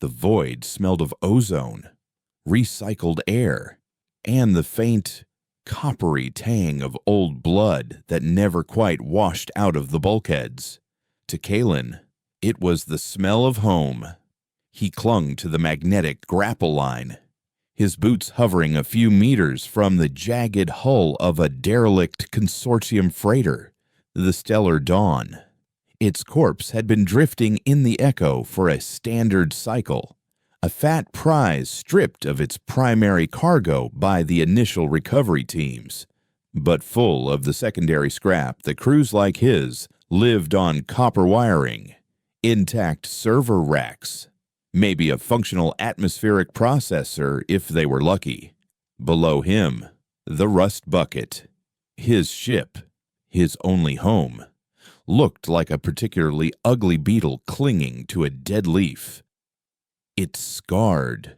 The void smelled of ozone, recycled air, and the faint, coppery tang of old blood that never quite washed out of the bulkheads. To Kalen, it was the smell of home. He clung to the magnetic grapple line, his boots hovering a few meters from the jagged hull of a derelict consortium freighter, the Stellar Dawn. Its corpse had been drifting in the Echo for a standard cycle, a fat prize stripped of its primary cargo by the initial recovery teams, but full of the secondary scrap that crews like his lived on copper wiring, intact server racks, maybe a functional atmospheric processor if they were lucky. Below him, the rust bucket. His ship, his only home, looked like a particularly ugly beetle clinging to a dead leaf. Its scarred,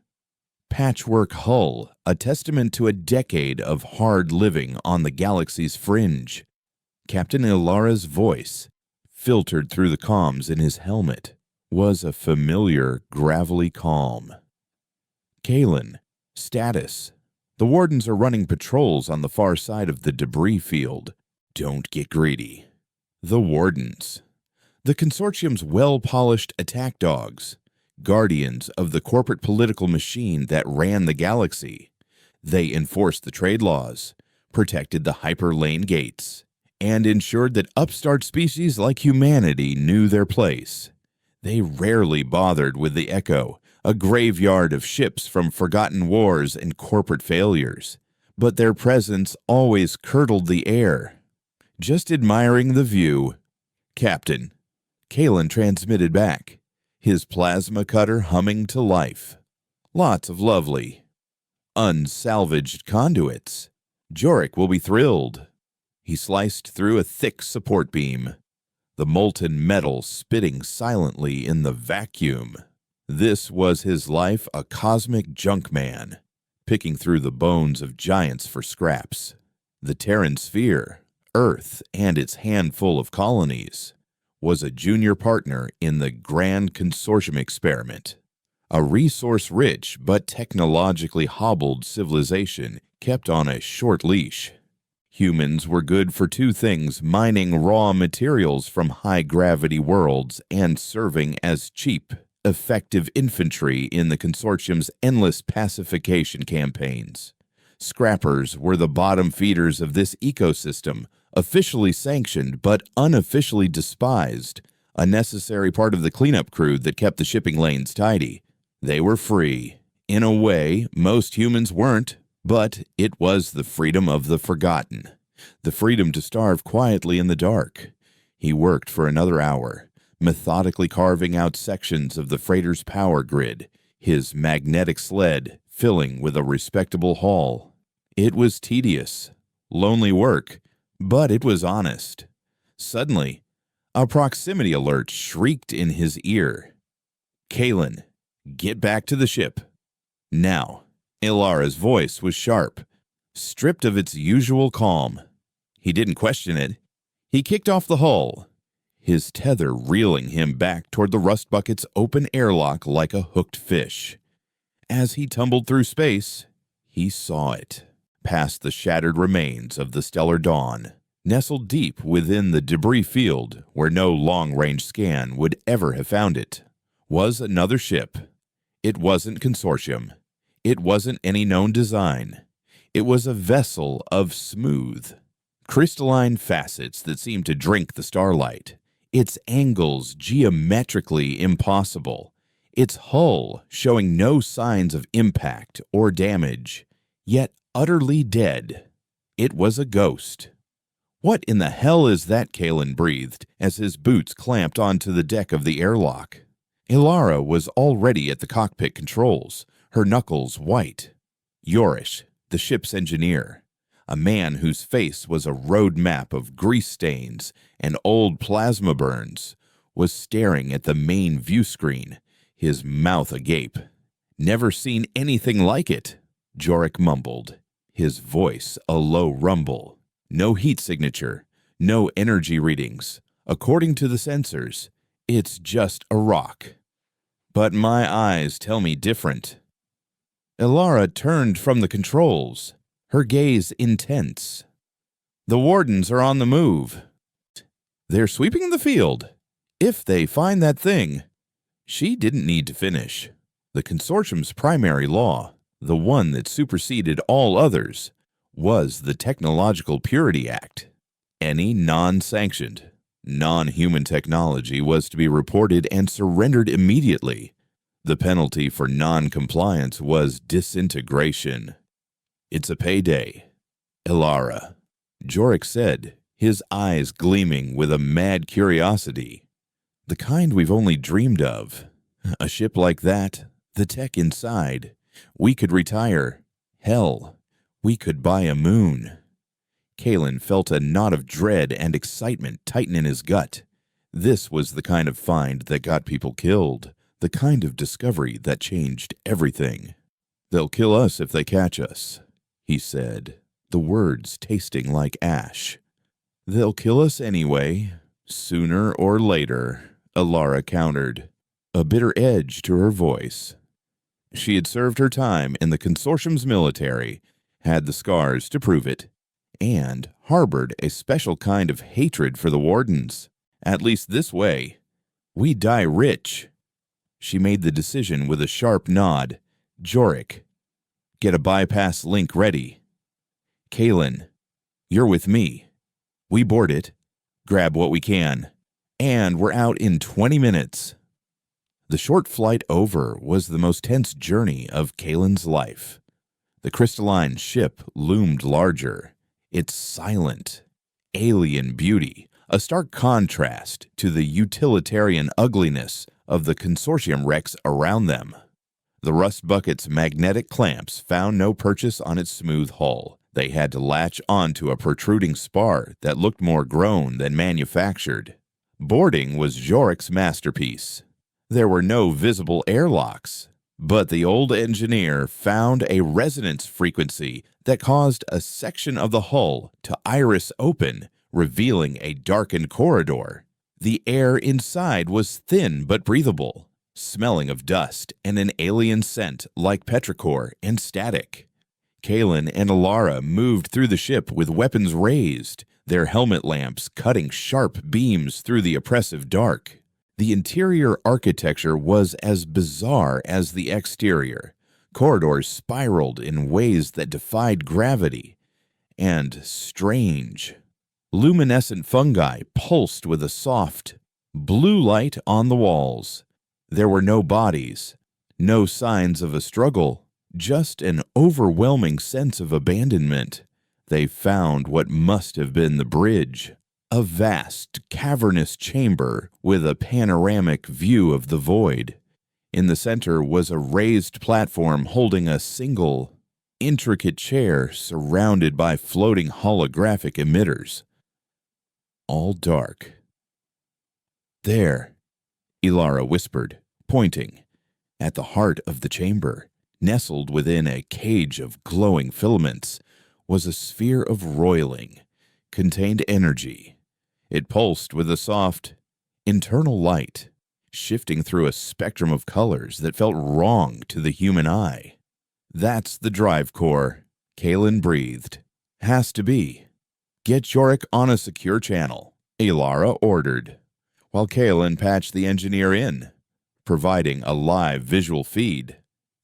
patchwork hull, a testament to a decade of hard living on the galaxy's fringe. Captain Ilara's voice, filtered through the comms in his helmet, was a familiar, gravelly calm. Kalen, status. The wardens are running patrols on the far side of the debris field. Don't get greedy. The wardens. The consortium's well-polished attack dogs, guardians of the corporate political machine that ran the galaxy. They enforced the trade laws, protected the hyperlane gates, and ensured that upstart species like humanity knew their place. They rarely bothered with the Echo, a graveyard of ships from forgotten wars and corporate failures, but their presence always curdled the air. Just admiring the view. Captain, Kalen transmitted back, his plasma cutter humming to life. Lots of lovely, unsalvaged conduits. Jorik will be thrilled. He sliced through a thick support beam, the molten metal spitting silently in the vacuum. This was his life, a cosmic junk man, picking through the bones of giants for scraps. The Terran sphere, Earth and its handful of colonies, was a junior partner in the Grand Consortium experiment. A resource-rich but technologically hobbled civilization kept on a short leash. Humans were good for two things: mining raw materials from high-gravity worlds and serving as cheap, effective infantry in the Consortium's endless pacification campaigns. Scrappers were the bottom feeders of this ecosystem, officially sanctioned but unofficially despised, a necessary part of the cleanup crew that kept the shipping lanes tidy. They were free. In a way, most humans weren't, but it was the freedom of the forgotten, the freedom to starve quietly in the dark. He worked for another hour, methodically carving out sections of the freighter's power grid, his magnetic sled filling with a respectable haul. It was tedious, lonely work, but it was honest. Suddenly, a proximity alert shrieked in his ear. Kalen, get back to the ship. Now. Ilara's voice was sharp, stripped of its usual calm. He didn't question it. He kicked off the hull, his tether reeling him back toward the rust bucket's open airlock like a hooked fish. As he tumbled through space, he saw it. Past the shattered remains of the Stellar Dawn, nestled deep within the debris field where no long-range scan would ever have found it, was another ship. It wasn't Consortium. It wasn't any known design. It was a vessel of smooth, crystalline facets that seemed to drink the starlight, its angles geometrically impossible, its hull showing no signs of impact or damage, yet utterly dead. It was a ghost. What in the hell is that? Kalen breathed as his boots clamped onto the deck of the airlock. Ilara was already at the cockpit controls, her knuckles white. Yorish, the ship's engineer, a man whose face was a road map of grease stains and old plasma burns, was staring at the main view screen, his mouth agape. Never seen anything like it, Jorik mumbled, his voice a low rumble. No heat signature, no energy readings. According to the sensors, it's just a rock. But my eyes tell me different. Ilara turned from the controls, her gaze intense. The wardens are on the move. They're sweeping the field. If they find that thing. She didn't need to finish. The consortium's primary law, the one that superseded all others, was the Technological Purity Act. Any non-sanctioned, non-human technology was to be reported and surrendered immediately. The penalty for non-compliance was disintegration. It's a payday. Ilara, Jorik said, his eyes gleaming with a mad curiosity. The kind we've only dreamed of. A ship like that, the tech inside. We could retire. Hell, we could buy a moon. Kalen felt a knot of dread and excitement tighten in his gut. This was the kind of find that got people killed, the kind of discovery that changed everything. They'll kill us if they catch us, he said, the words tasting like ash. They'll kill us anyway, sooner or later, Ilara countered, a bitter edge to her voice. She had served her time in the consortium's military, had the scars to prove it, and harbored a special kind of hatred for the wardens. At least this way, we die rich. She made the decision with a sharp nod. Jorik, get a bypass link ready. Kalen, you're with me. We board it, grab what we can, and we're out in 20 minutes. The short flight over was the most tense journey of Kalen's life. The crystalline ship loomed larger, its silent, alien beauty, a stark contrast to the utilitarian ugliness of the consortium wrecks around them. The Rust Bucket's magnetic clamps found no purchase on its smooth hull. They had to latch onto a protruding spar that looked more grown than manufactured. Boarding was Jorik's masterpiece. There were no visible airlocks, but the old engineer found a resonance frequency that caused a section of the hull to iris open, revealing a darkened corridor. The air inside was thin but breathable, smelling of dust and an alien scent like petrichor and static. Kalen and Ilara moved through the ship with weapons raised, their helmet lamps cutting sharp beams through the oppressive dark. The interior architecture was as bizarre as the exterior. Corridors spiraled in ways that defied gravity. And strange. Luminescent fungi pulsed with a soft, blue light on the walls. There were no bodies, no signs of a struggle, just an overwhelming sense of abandonment. They found what must have been the bridge. A vast, cavernous chamber with a panoramic view of the void. In the center was a raised platform holding a single, intricate chair surrounded by floating holographic emitters. All dark. There, Ilara whispered, pointing. At the heart of the chamber, nestled within a cage of glowing filaments, was a sphere of roiling, contained energy. It pulsed with a soft, internal light, shifting through a spectrum of colors that felt wrong to the human eye. That's the drive core, Kalen breathed. Has to be. Get Jorik on a secure channel, Ilara ordered, while Kalen patched the engineer in, providing a live visual feed.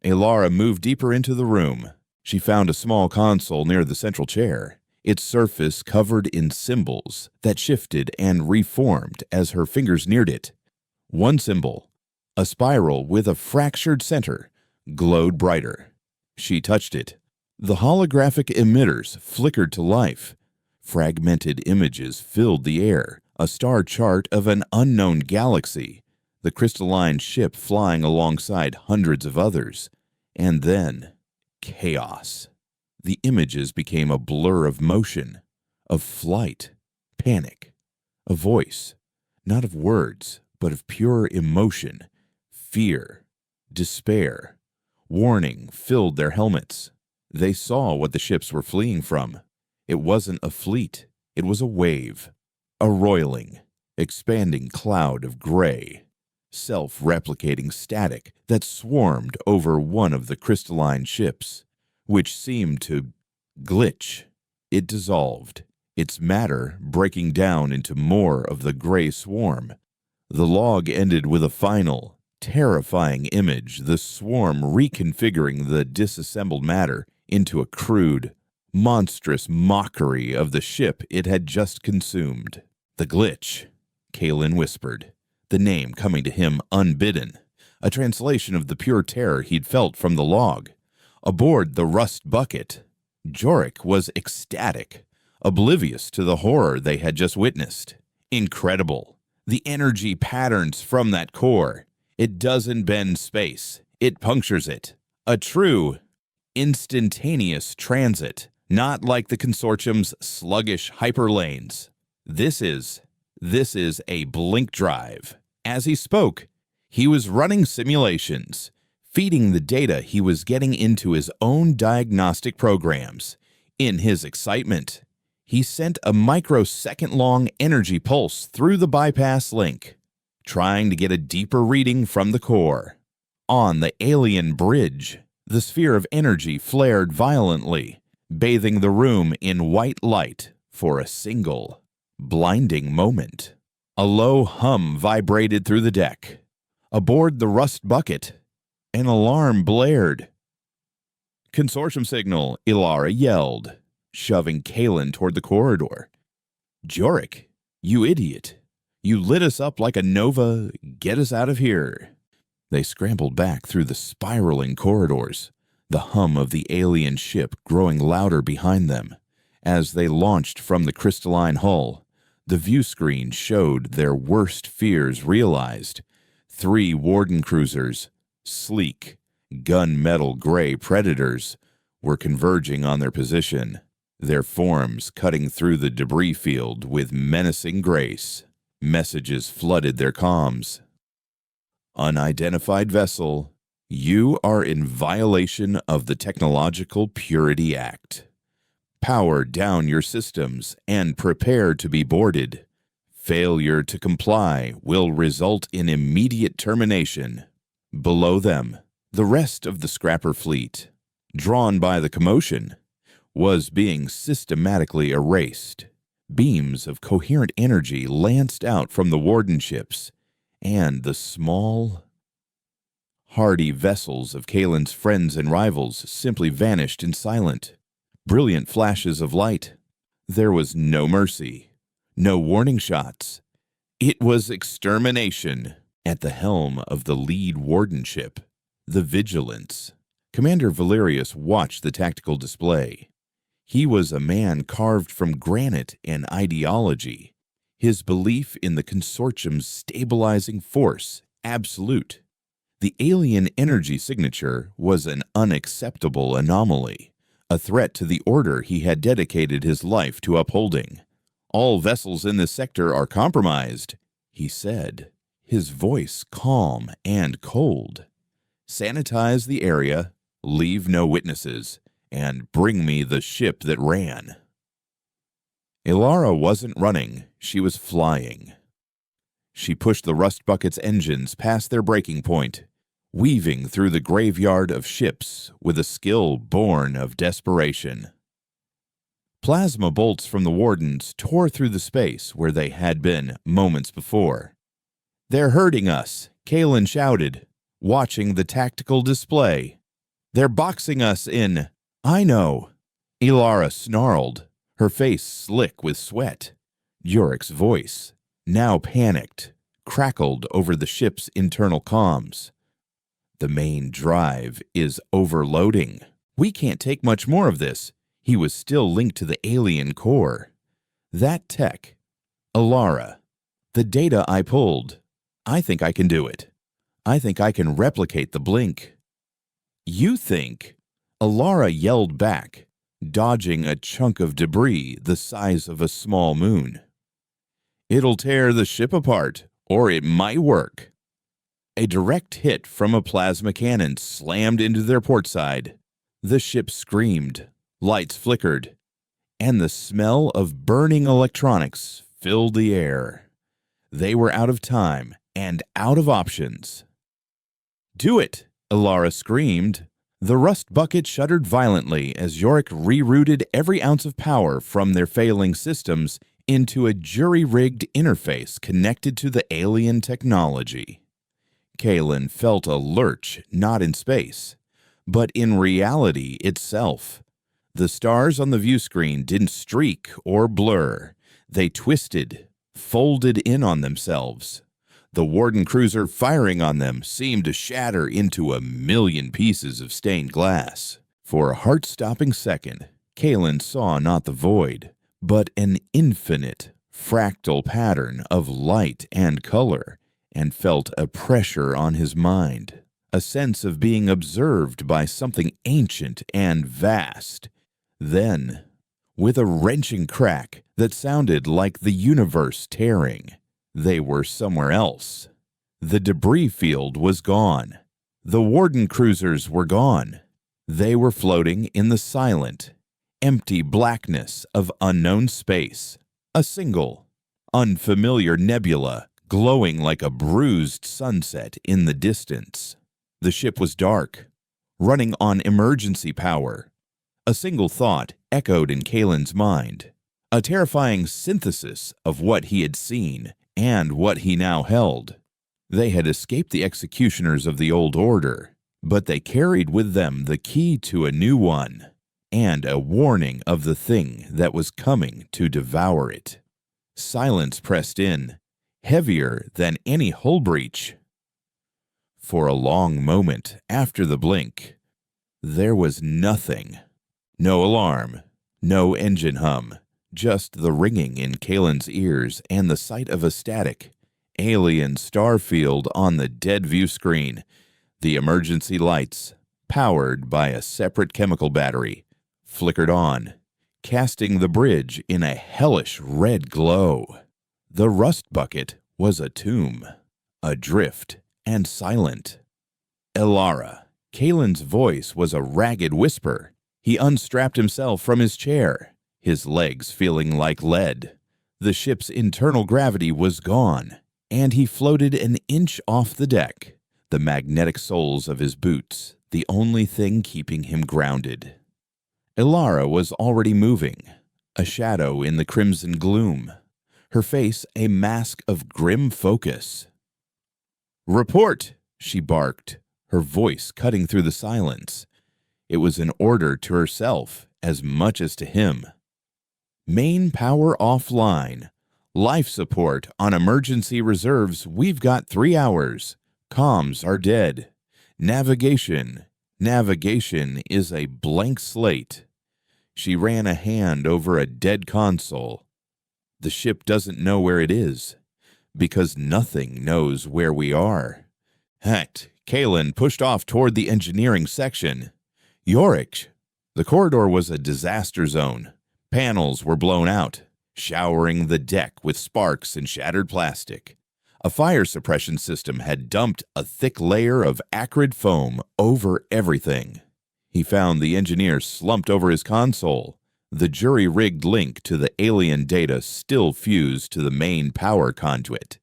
Ilara moved deeper into the room. She found a small console near the central chair, its surface covered in symbols that shifted and reformed as her fingers neared it. One symbol, a spiral with a fractured center, glowed brighter. She touched it. The holographic emitters flickered to life. Fragmented images filled the air, a star chart of an unknown galaxy, the crystalline ship flying alongside hundreds of others. And then, chaos. The images became a blur of motion, of flight, panic, a voice, not of words, but of pure emotion, fear, despair. Warning filled their helmets. They saw what the ships were fleeing from. It wasn't a fleet, it was a wave, a roiling, expanding cloud of gray. self-replicating static that swarmed over one of the crystalline ships, which seemed to glitch. It dissolved, its matter breaking down into more of the gray swarm. The log ended with a final, terrifying image, the swarm reconfiguring the disassembled matter into a crude, monstrous mockery of the ship it had just consumed. The glitch, Kalen whispered, the name coming to him unbidden, a translation of the pure terror he'd felt from the log. Aboard the rust bucket, Jorik was ecstatic, oblivious to the horror they had just witnessed. Incredible. The energy patterns from that core. It doesn't bend space. It punctures it. A true, instantaneous transit, not like the consortium's sluggish hyperlanes. This is a blink drive. As he spoke, he was running simulations, feeding the data he was getting into his own diagnostic programs. In his excitement, he sent a microsecond-long energy pulse through the bypass link, trying to get a deeper reading from the core. On the alien bridge, the sphere of energy flared violently, bathing the room in white light for a single, blinding moment. A low hum vibrated through the deck. Aboard the rust bucket, an alarm blared. "Consortium signal," Ilara yelled, shoving Kalen toward the corridor. "Jorik, you idiot. You lit us up like a nova. Get us out of here." They scrambled back through the spiraling corridors, the hum of the alien ship growing louder behind them. As they launched from the crystalline hull, the view screen showed their worst fears realized. 3 Warden cruisers, sleek, gunmetal gray predators, were converging on their position, their forms cutting through the debris field with menacing grace. Messages flooded their comms. "Unidentified vessel, you are in violation of the Technological Purity Act. Power down your systems and prepare to be boarded. Failure to comply will result in immediate termination." Below them, the rest of the scrapper fleet, drawn by the commotion, was being systematically erased. Beams of coherent energy lanced out from the warden ships, and the small, hardy vessels of Kalen's friends and rivals simply vanished in silent, brilliant flashes of light. There was no mercy, no warning shots. It was extermination. At the helm of the lead warden ship, the Vigilance, Commander Valerius watched the tactical display. He was a man carved from granite and ideology, his belief in the consortium's stabilizing force absolute. The alien energy signature was an unacceptable anomaly, a threat to the order he had dedicated his life to upholding. "All vessels in this sector are compromised," he said, his voice calm and cold. "Sanitize the area, leave no witnesses, and bring me the ship that ran." Ilara wasn't running, she was flying. She pushed the rust bucket's engines past their breaking point, weaving through the graveyard of ships with a skill born of desperation. Plasma bolts from the wardens tore through the space where they had been moments before. "They're hurting us," Kalen shouted, watching the tactical display. "They're boxing us in." "I know," Ilara snarled, her face slick with sweat. Jorik's voice, now panicked, crackled over the ship's internal comms. "The main drive is overloading. We can't take much more of this." He was still linked to the alien core. "That tech, Ilara, the data I pulled, I think I can do it. I think I can replicate the blink." "You think?" Ilara yelled back, dodging a chunk of debris the size of a small moon. "It'll tear the ship apart, or it might work." A direct hit from a plasma cannon slammed into their port side. The ship screamed, lights flickered, and the smell of burning electronics filled the air. They were out of time and out of options. "Do it!" Elara screamed. The rust bucket shuddered violently as Yorick rerouted every ounce of power from their failing systems into a jury-rigged interface connected to the alien technology. Kalen felt a lurch, not in space, but in reality itself. The stars on the view screen didn't streak or blur. They twisted, folded in on themselves. The Warden cruiser firing on them seemed to shatter into a million pieces of stained glass. For a heart-stopping second, Kalen saw not the void, but an infinite, fractal pattern of light and color, and felt a pressure on his mind, a sense of being observed by something ancient and vast. Then, with a wrenching crack that sounded like the universe tearing, they were somewhere else. The debris field was gone. The Warden cruisers were gone. They were floating in the silent, empty blackness of unknown space. A single, unfamiliar nebula glowing like a bruised sunset in the distance. The ship was dark, running on emergency power. A single thought echoed in Kalen's mind, a terrifying synthesis of what he had seen and what he now held. They had escaped the executioners of the old order, but they carried with them the key to a new one, and a warning of the thing that was coming to devour it. Silence pressed in, heavier than any hull breach. For a long moment after the blink, there was nothing. No alarm, no engine hum, just the ringing in Kalen's ears and the sight of a static, alien star field on the dead view screen. The emergency lights, powered by a separate chemical battery, flickered on, casting the bridge in a hellish red glow. The rust bucket was a tomb, adrift and silent. "Elara." Kalen's voice was a ragged whisper. He unstrapped himself from his chair, his legs feeling like lead. The ship's internal gravity was gone, and he floated an inch off the deck, the magnetic soles of his boots the only thing keeping him grounded. Elara was already moving, a shadow in the crimson gloom, her face a mask of grim focus. "Report!" she barked, her voice cutting through the silence. It was an order to herself as much as to him. "Main power offline. Life support on emergency reserves. We've got 3 hours. Comms are dead. Navigation is a blank slate." She ran a hand over a dead console. "The ship doesn't know where it is, because nothing knows where we are." Hacked, Kalen pushed off toward the engineering section. Yorick. The corridor was a disaster zone. Panels were blown out, showering the deck with sparks and shattered plastic. A fire suppression system had dumped a thick layer of acrid foam over everything. He found the engineer slumped over his console, the jury-rigged link to the alien data still fused to the main power conduit.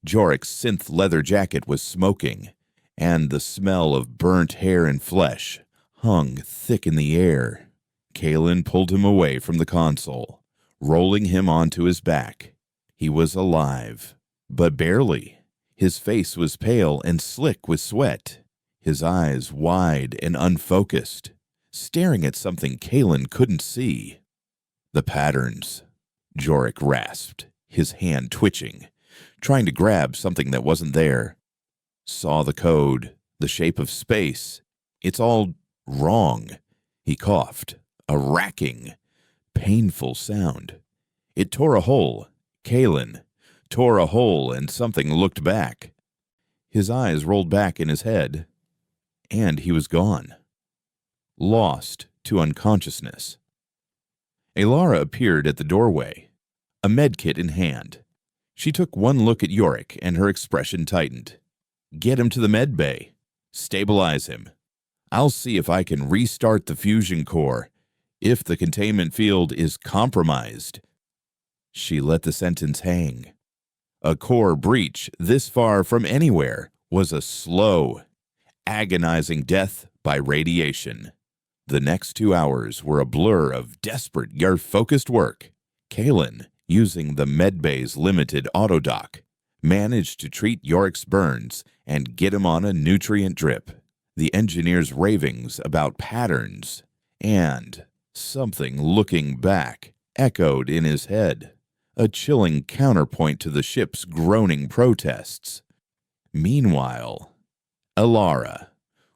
Jorick's synth leather jacket was smoking, and the smell of burnt hair and flesh hung thick in the air. Kalen pulled him away from the console, rolling him onto his back. He was alive, but barely. His face was pale and slick with sweat, his eyes wide and unfocused, staring at something Kalen couldn't see. "The patterns," Jorick rasped, his hand twitching, trying to grab something that wasn't there. "Saw the code, the shape of space. It's all wrong." He coughed, a racking, painful sound. It tore a hole. Kalen tore a hole, and something looked back. His eyes rolled back in his head, and he was gone, lost to unconsciousness. Elara appeared at the doorway, a medkit in hand. She took one look at Yorick, and her expression tightened. "Get him to the med bay. Stabilize him. I'll see if I can restart the fusion core, if the containment field is compromised." She let the sentence hang. A core breach this far from anywhere was a slow, agonizing death by radiation. The next 2 hours were a blur of desperate yet focused work. Kalen, using the medbay's limited autodock, managed to treat Yorick's burns and get him on a nutrient drip. The engineer's ravings about patterns and something looking back echoed in his head, a chilling counterpoint to the ship's groaning protests. Meanwhile, Alara,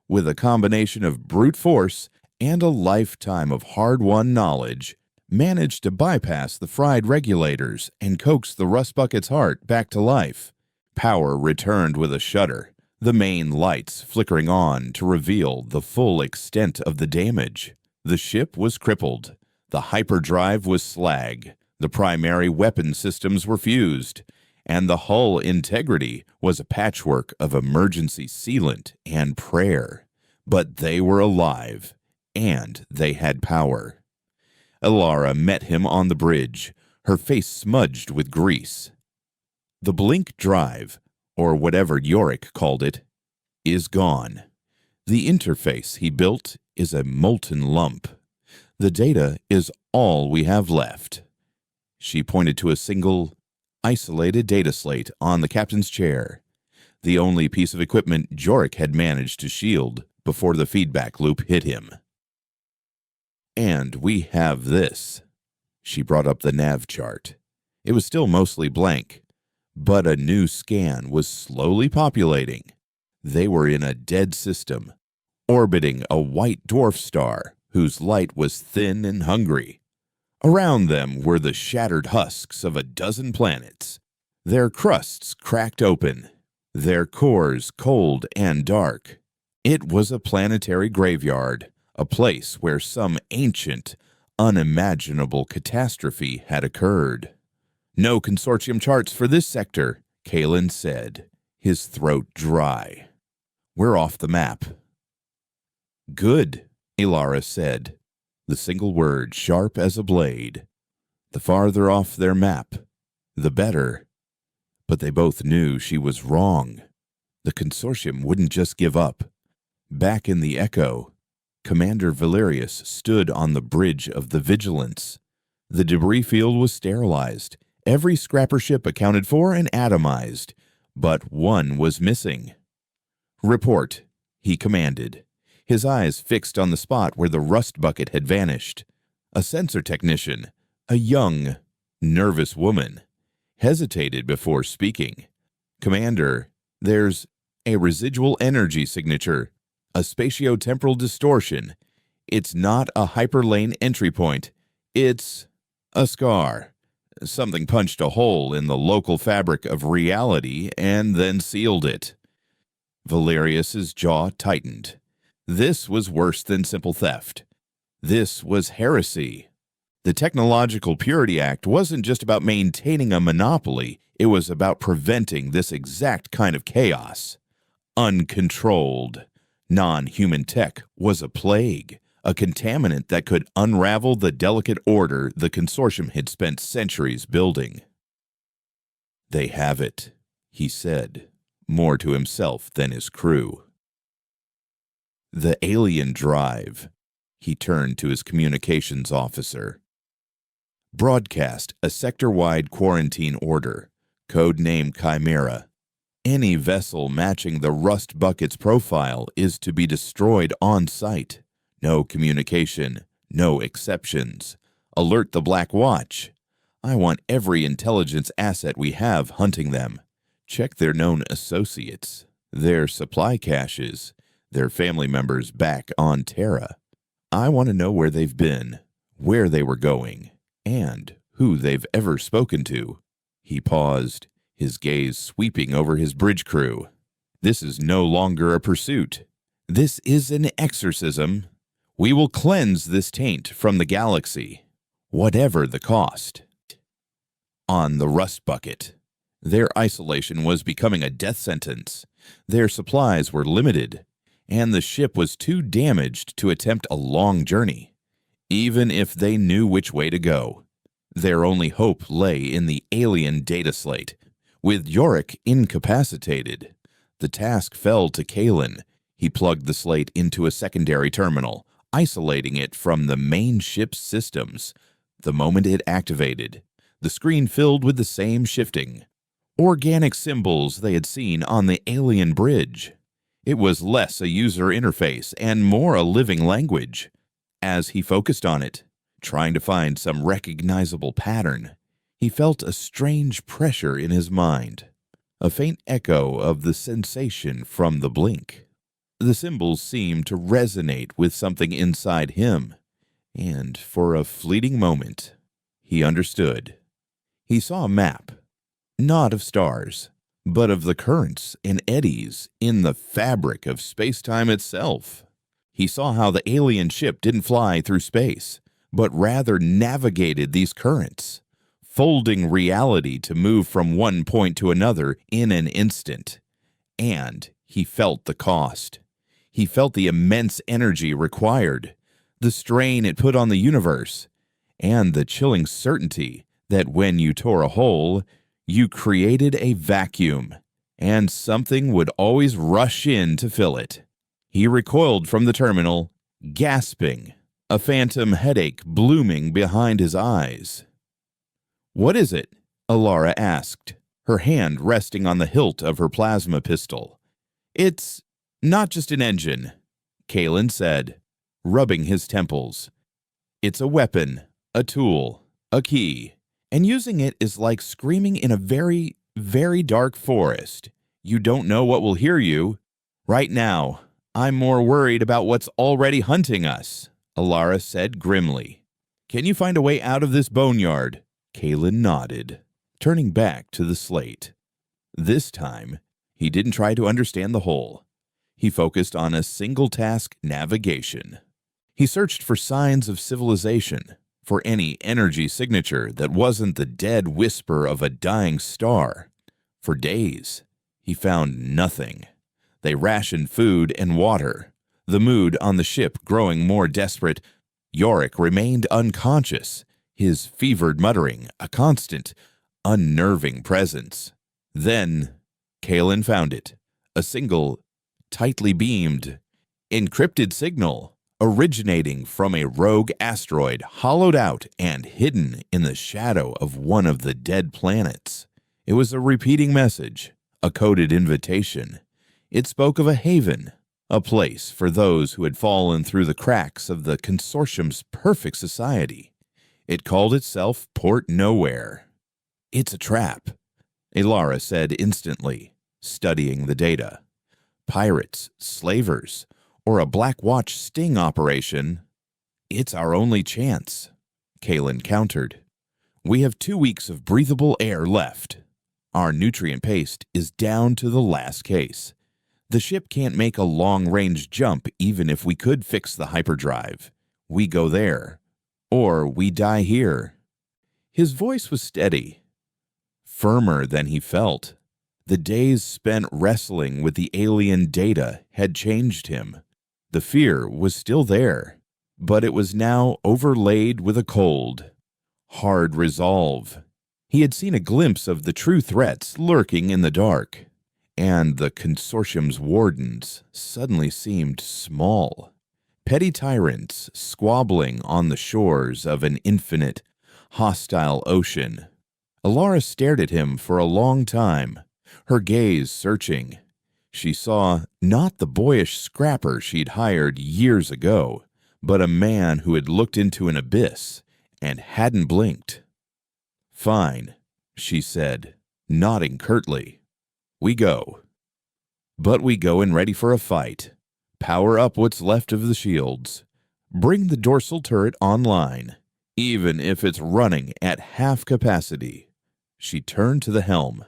with a combination of brute force and a lifetime of hard-won knowledge, managed to bypass the fried regulators and coax the rust bucket's heart back to life. Power returned with a shudder, the main lights flickering on to reveal the full extent of the damage. The ship was crippled, the hyperdrive was slag, the primary weapon systems were fused, and the hull integrity was a patchwork of emergency sealant and prayer. But they were alive, and they had power. Alara met him on the bridge, her face smudged with grease. The blink drive, or whatever Yorick called it, is gone. The interface he built is a molten lump. The data is all we have left. She pointed to a single, isolated data slate on the captain's chair, the only piece of equipment Yorick had managed to shield before the feedback loop hit him. And we have this. She brought up the nav chart. It was still mostly blank, but a new scan was slowly populating. They were in a dead system, orbiting a white dwarf star whose light was thin and hungry. Around them were the shattered husks of a dozen planets, their crusts cracked open, their cores cold and dark. It was a planetary graveyard, a place where some ancient, unimaginable catastrophe had occurred. "No consortium charts for this sector," Kalen said, his throat dry. "We're off the map." "Good," Alara said, the single word sharp as a blade. The farther off their map, the better. But they both knew she was wrong. The consortium wouldn't just give up. Back in the Echo, Commander Valerius stood on the bridge of the Vigilance. The debris field was sterilized, every scrapper ship accounted for and atomized, but one was missing. "Report," he commanded, his eyes fixed on the spot where the rust bucket had vanished. A sensor technician, a young, nervous woman, hesitated before speaking. "Commander, there's a residual energy signature, a spatiotemporal distortion. It's not a hyperlane entry point. It's a scar. Something punched a hole in the local fabric of reality and then sealed it." Valerius's jaw tightened. This was worse than simple theft. This was heresy. The Technological Purity Act wasn't just about maintaining a monopoly, it was about preventing this exact kind of chaos. Uncontrolled, non-human tech was a plague, a contaminant that could unravel the delicate order the consortium had spent centuries building. "They have it," he said, more to himself than his crew. "The alien drive," he turned to his communications officer. "Broadcast a sector-wide quarantine order, codename Chimera. Any vessel matching the rust bucket's profile is to be destroyed on site. No communication, no exceptions. Alert the Black Watch. I want every intelligence asset we have hunting them. Check their known associates, their supply caches, their family members back on Terra. I want to know where they've been, where they were going, and who they've ever spoken to." He paused, his gaze sweeping over his bridge crew. "This is no longer a pursuit. This is an exorcism. We will cleanse this taint from the galaxy, whatever the cost." On the rust bucket, their isolation was becoming a death sentence. Their supplies were limited, and the ship was too damaged to attempt a long journey, even if they knew which way to go. Their only hope lay in the alien data slate, With Yorick incapacitated, the task fell to Kalen. He plugged the slate into a secondary terminal, isolating it from the main ship's systems. The moment it activated, the screen filled with the same shifting, organic symbols they had seen on the alien bridge. It was less a user interface and more a living language. As he focused on it, trying to find some recognizable pattern, he felt a strange pressure in his mind, a faint echo of the sensation from the blink. The symbols seemed to resonate with something inside him, and for a fleeting moment, he understood. He saw a map, not of stars, but of the currents and eddies in the fabric of space-time itself. He saw how the alien ship didn't fly through space, but rather navigated these currents, folding reality to move from one point to another in an instant. And he felt the cost. He felt the immense energy required, the strain it put on the universe, and the chilling certainty that when you tore a hole, you created a vacuum, and something would always rush in to fill it. He recoiled from the terminal, gasping, a phantom headache blooming behind his eyes. "What is it?" Alara asked, her hand resting on the hilt of her plasma pistol. "It's not just an engine," Kalen said, rubbing his temples. "It's a weapon, a tool, a key, and using it is like screaming in a very, very dark forest. You don't know what will hear you. Right now, I'm more worried about what's already hunting us," Alara said grimly. "Can you find a way out of this boneyard?" Kalen nodded, turning back to the slate. This time, he didn't try to understand the whole. He focused on a single-task navigation. He searched for signs of civilization, for any energy signature that wasn't the dead whisper of a dying star. For days, he found nothing. They rationed food and water, the mood on the ship growing more desperate. Yorick remained unconscious, his fevered muttering a constant, unnerving presence. Then, Kalen found it, a single, tightly beamed, encrypted signal originating from a rogue asteroid hollowed out and hidden in the shadow of one of the dead planets. It was a repeating message, a coded invitation. It spoke of a haven, a place for those who had fallen through the cracks of the consortium's perfect society. It called itself Port Nowhere. "It's a trap," Alara said instantly, studying the data. "Pirates, slavers, or a Black Watch sting operation. It's our only chance," Kalen countered. "We have 2 weeks of breathable air left. Our nutrient paste is down to the last case. The ship can't make a long-range jump even if we could fix the hyperdrive. We go there, or we die here." His voice was steady, firmer than he felt. The days spent wrestling with the alien data had changed him. The fear was still there, but it was now overlaid with a cold, hard resolve. He had seen a glimpse of the true threats lurking in the dark, and the consortium's wardens suddenly seemed small. Petty tyrants squabbling on the shores of an infinite, hostile ocean. Alara stared at him for a long time, her gaze searching. She saw not the boyish scrapper she'd hired years ago, but a man who had looked into an abyss and hadn't blinked. "Fine," she said, nodding curtly. "We go. But we go in ready for a fight. Power up what's left of the shields. Bring the dorsal turret online, even if it's running at half capacity." She turned to the helm.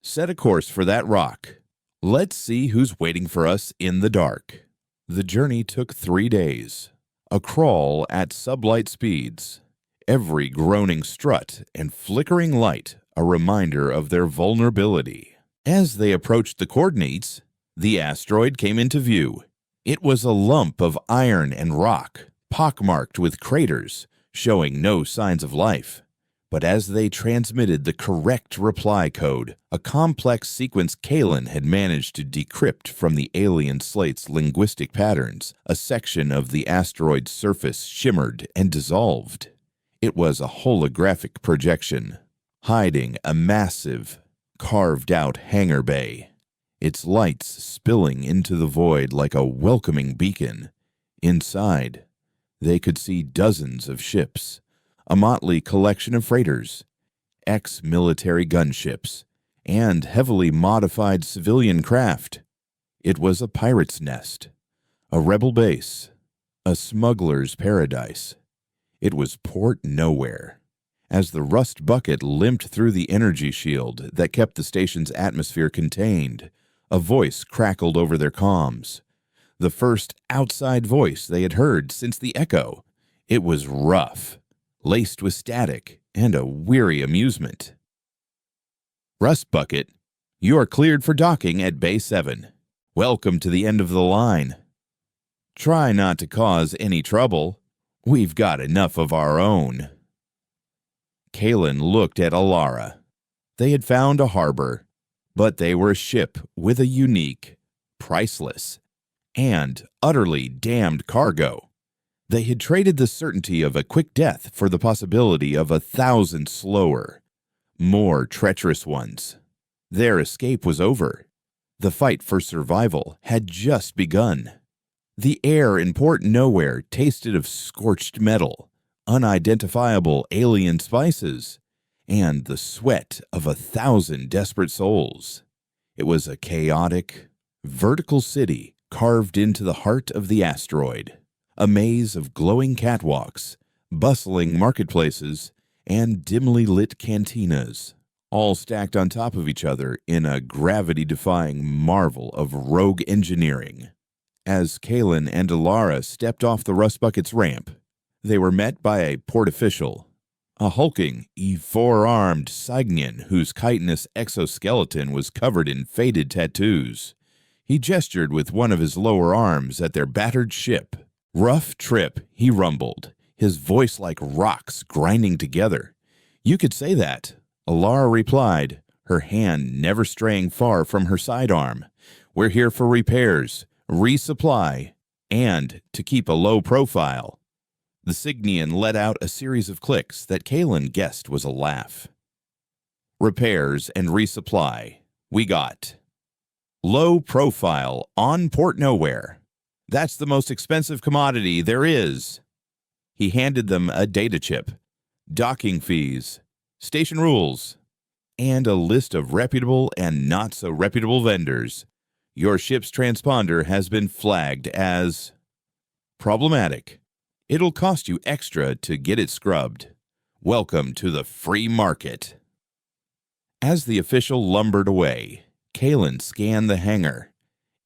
"Set a course for that rock. Let's see who's waiting for us in the dark." The journey took 3 days, a crawl at sublight speeds, every groaning strut and flickering light a reminder of their vulnerability. As they approached the coordinates, the asteroid came into view. It was a lump of iron and rock, pockmarked with craters, showing no signs of life. But as they transmitted the correct reply code, a complex sequence Kalen had managed to decrypt from the alien slate's linguistic patterns, a section of the asteroid's surface shimmered and dissolved. It was a holographic projection, hiding a massive, carved-out hangar bay, its lights spilling into the void like a welcoming beacon. Inside, they could see dozens of ships, a motley collection of freighters, ex-military gunships, and heavily modified civilian craft. It was a pirate's nest, a rebel base, a smuggler's paradise. It was Port Nowhere. As the rust bucket limped through the energy shield that kept the station's atmosphere contained, a voice crackled over their comms. The first outside voice they had heard since the echo. It was rough, laced with static and a weary amusement. Rust Bucket, you are cleared for docking at Bay 7. Welcome to the end of the line. Try not to cause any trouble. We've got enough of our own. Kalen looked at Alara. They had found a harbor, but they were a ship with a unique, priceless, and utterly damned cargo. They had traded the certainty of a quick death for the possibility of 1,000 slower, more treacherous ones. Their escape was over. The fight for survival had just begun. The air in Port Nowhere tasted of scorched metal, unidentifiable alien spices, and the sweat of 1,000 desperate souls. It was a chaotic, vertical city carved into the heart of the asteroid. A maze of glowing catwalks, bustling marketplaces, and dimly lit cantinas, all stacked on top of each other in a gravity-defying marvel of rogue engineering. As Kalen and Alara stepped off the Rust Bucket's ramp, they were met by a port official, a hulking, four-armed Cygnian whose chitinous exoskeleton was covered in faded tattoos. He gestured with one of his lower arms at their battered ship. Rough trip, he rumbled, his voice like rocks grinding together. You could say that, Alara replied, her hand never straying far from her sidearm. We're here for repairs, resupply, and to keep a low profile. The Cygnian let out a series of clicks that Kalen guessed was a laugh. Repairs and resupply, we got. Low profile on Port Nowhere. That's the most expensive commodity there is. He handed them a data chip, docking fees, station rules, and a list of reputable and not-so-reputable vendors. Your ship's transponder has been flagged as problematic. It'll cost you extra to get it scrubbed. Welcome to the free market. As the official lumbered away, Kalen scanned the hangar.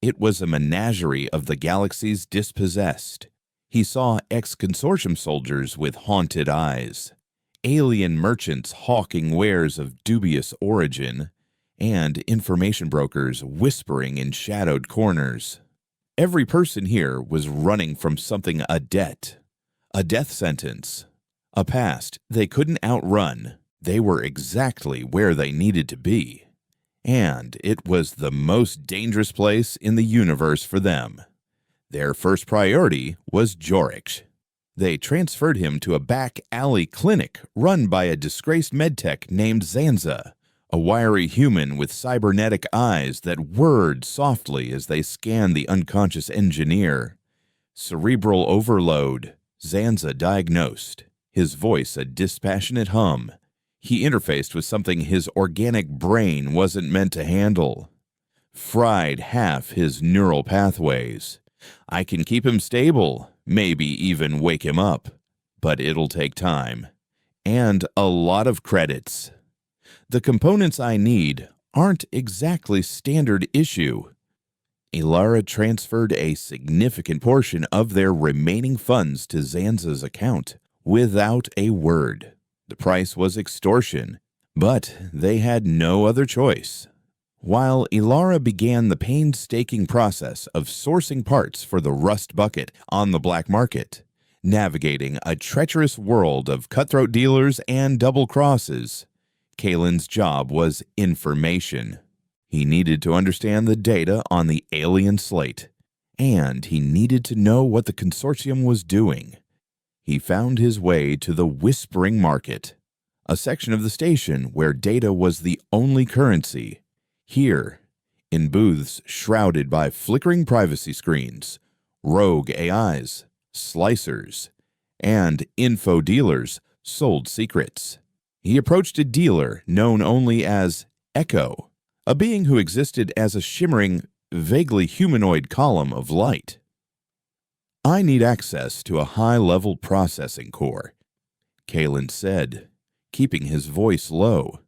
It was a menagerie of the galaxy's dispossessed. He saw ex-consortium soldiers with haunted eyes, alien merchants hawking wares of dubious origin, and information brokers whispering in shadowed corners. Every person here was running from something: a debt, a death sentence, a past they couldn't outrun. They were exactly where they needed to be. And it was the most dangerous place in the universe for them. Their first priority was Jorich. They transferred him to a back-alley clinic run by a disgraced medtech named Zanza, a wiry human with cybernetic eyes that whirred softly as they scanned the unconscious engineer. Cerebral overload, Zanza diagnosed, his voice a dispassionate hum. He interfaced with something his organic brain wasn't meant to handle. Fried half his neural pathways. I can keep him stable, maybe even wake him up, but it'll take time. And a lot of credits. The components I need aren't exactly standard issue. Alara transferred a significant portion of their remaining funds to Zanza's account without a word. The price was extortion, but they had no other choice. While Alara began the painstaking process of sourcing parts for the Rust Bucket on the black market, Navigating a treacherous world of cutthroat dealers and double crosses, Kalen's job was information. He needed to understand the data on the alien slate, and he needed to know what the consortium was doing. He found his way to the Whispering Market, a section of the station where data was the only currency. Here, in booths shrouded by flickering privacy screens, rogue AIs, slicers, and info dealers sold secrets. He approached a dealer known only as Echo, a being who existed as a shimmering, vaguely humanoid column of light. "I need access to a high-level processing core," Kalen said, keeping his voice low.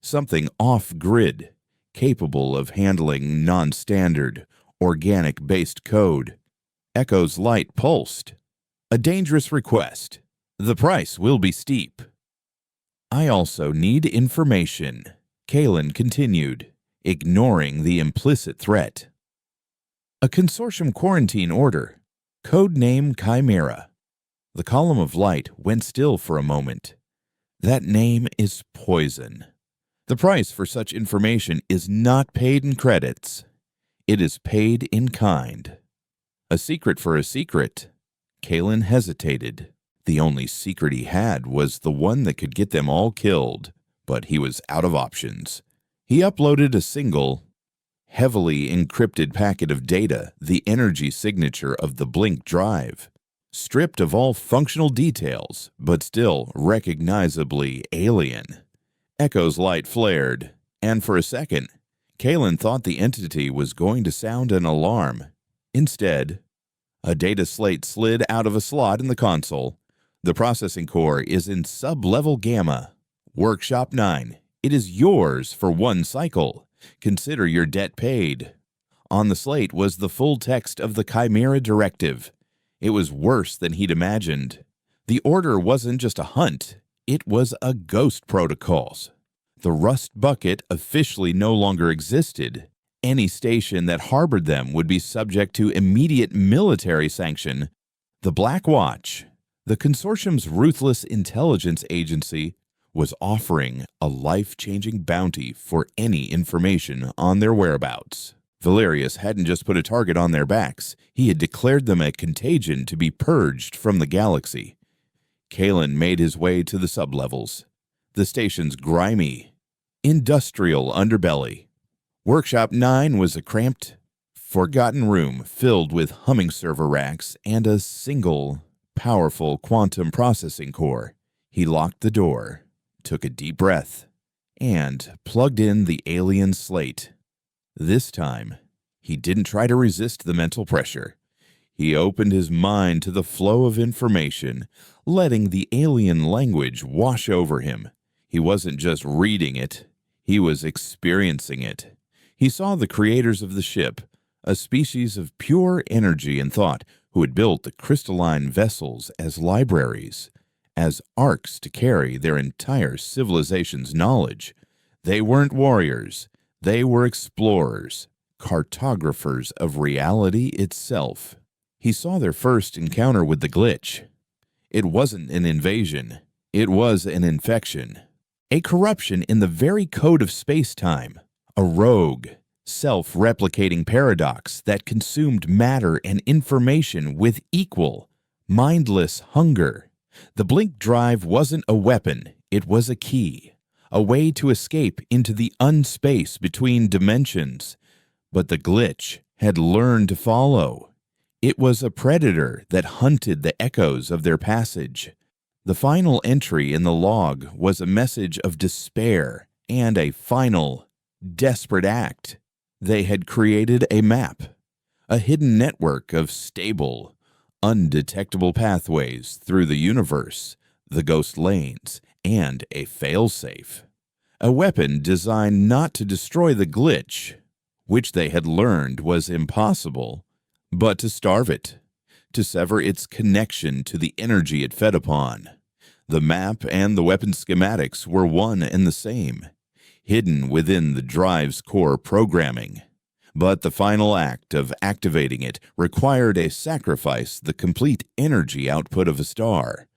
"Something off-grid, capable of handling non-standard, organic-based code." Echo's light pulsed. "A dangerous request. The price will be steep." "I also need information," Kalen continued, ignoring the implicit threat. "A consortium quarantine order. Code name Chimera." The column of light went still for a moment. "That name is poison. The price for such information is not paid in credits. It is paid in kind." "A secret for a secret." Kalen hesitated. The only secret he had was the one that could get them all killed, but he was out of options. He uploaded a single, heavily encrypted packet of data, the energy signature of the Blink drive, stripped of all functional details, but still recognizably alien. Echo's light flared, and for a second, Kalen thought the entity was going to sound an alarm. Instead, a data slate slid out of a slot in the console. "The processing core is in sub-level Gamma. Workshop 9. It is yours for one cycle. Consider your debt paid." On the slate was the full text of the Chimera Directive. It was worse than he'd imagined. The order wasn't just a hunt, it was a ghost protocols. The Rust Bucket officially no longer existed. Any station that harbored them would be subject to immediate military sanction. The Black Watch, the consortium's ruthless intelligence agency, was offering a life-changing bounty for any information on their whereabouts. Valerius hadn't just put a target on their backs, he had declared them a contagion to be purged from the galaxy. Kalen made his way to the sublevels, the station's grimy, industrial underbelly. Workshop 9 was a cramped, forgotten room filled with humming server racks and a single, powerful quantum processing core. He locked the door, took a deep breath, and plugged in the alien slate. This time, he didn't try to resist the mental pressure. He opened his mind to the flow of information, letting the alien language wash over him. He wasn't just reading it, he was experiencing it. He saw the creators of the ship, a species of pure energy and thought who had built the crystalline vessels as libraries, as arcs to carry their entire civilization's knowledge. They weren't warriors, they were explorers, cartographers of reality itself. He saw their first encounter with the glitch. It wasn't an invasion, it was an infection. A corruption in the very code of space-time. A rogue, self-replicating paradox that consumed matter and information with equal, mindless hunger. The Blink drive wasn't a weapon, it was a key, a way to escape into the unspace between dimensions. But the glitch had learned to follow. It was a predator that hunted the echoes of their passage. The final entry in the log was a message of despair and a final, desperate act. They had created a map, a hidden network of stable, undetectable pathways through the universe, the ghost lanes, and a failsafe. A weapon designed not to destroy the glitch, which they had learned was impossible, but to starve it, to sever its connection to the energy it fed upon. The map and the weapon schematics were one and the same, hidden within the drive's core programming. But the final act of activating it required a sacrifice the complete energy output of a star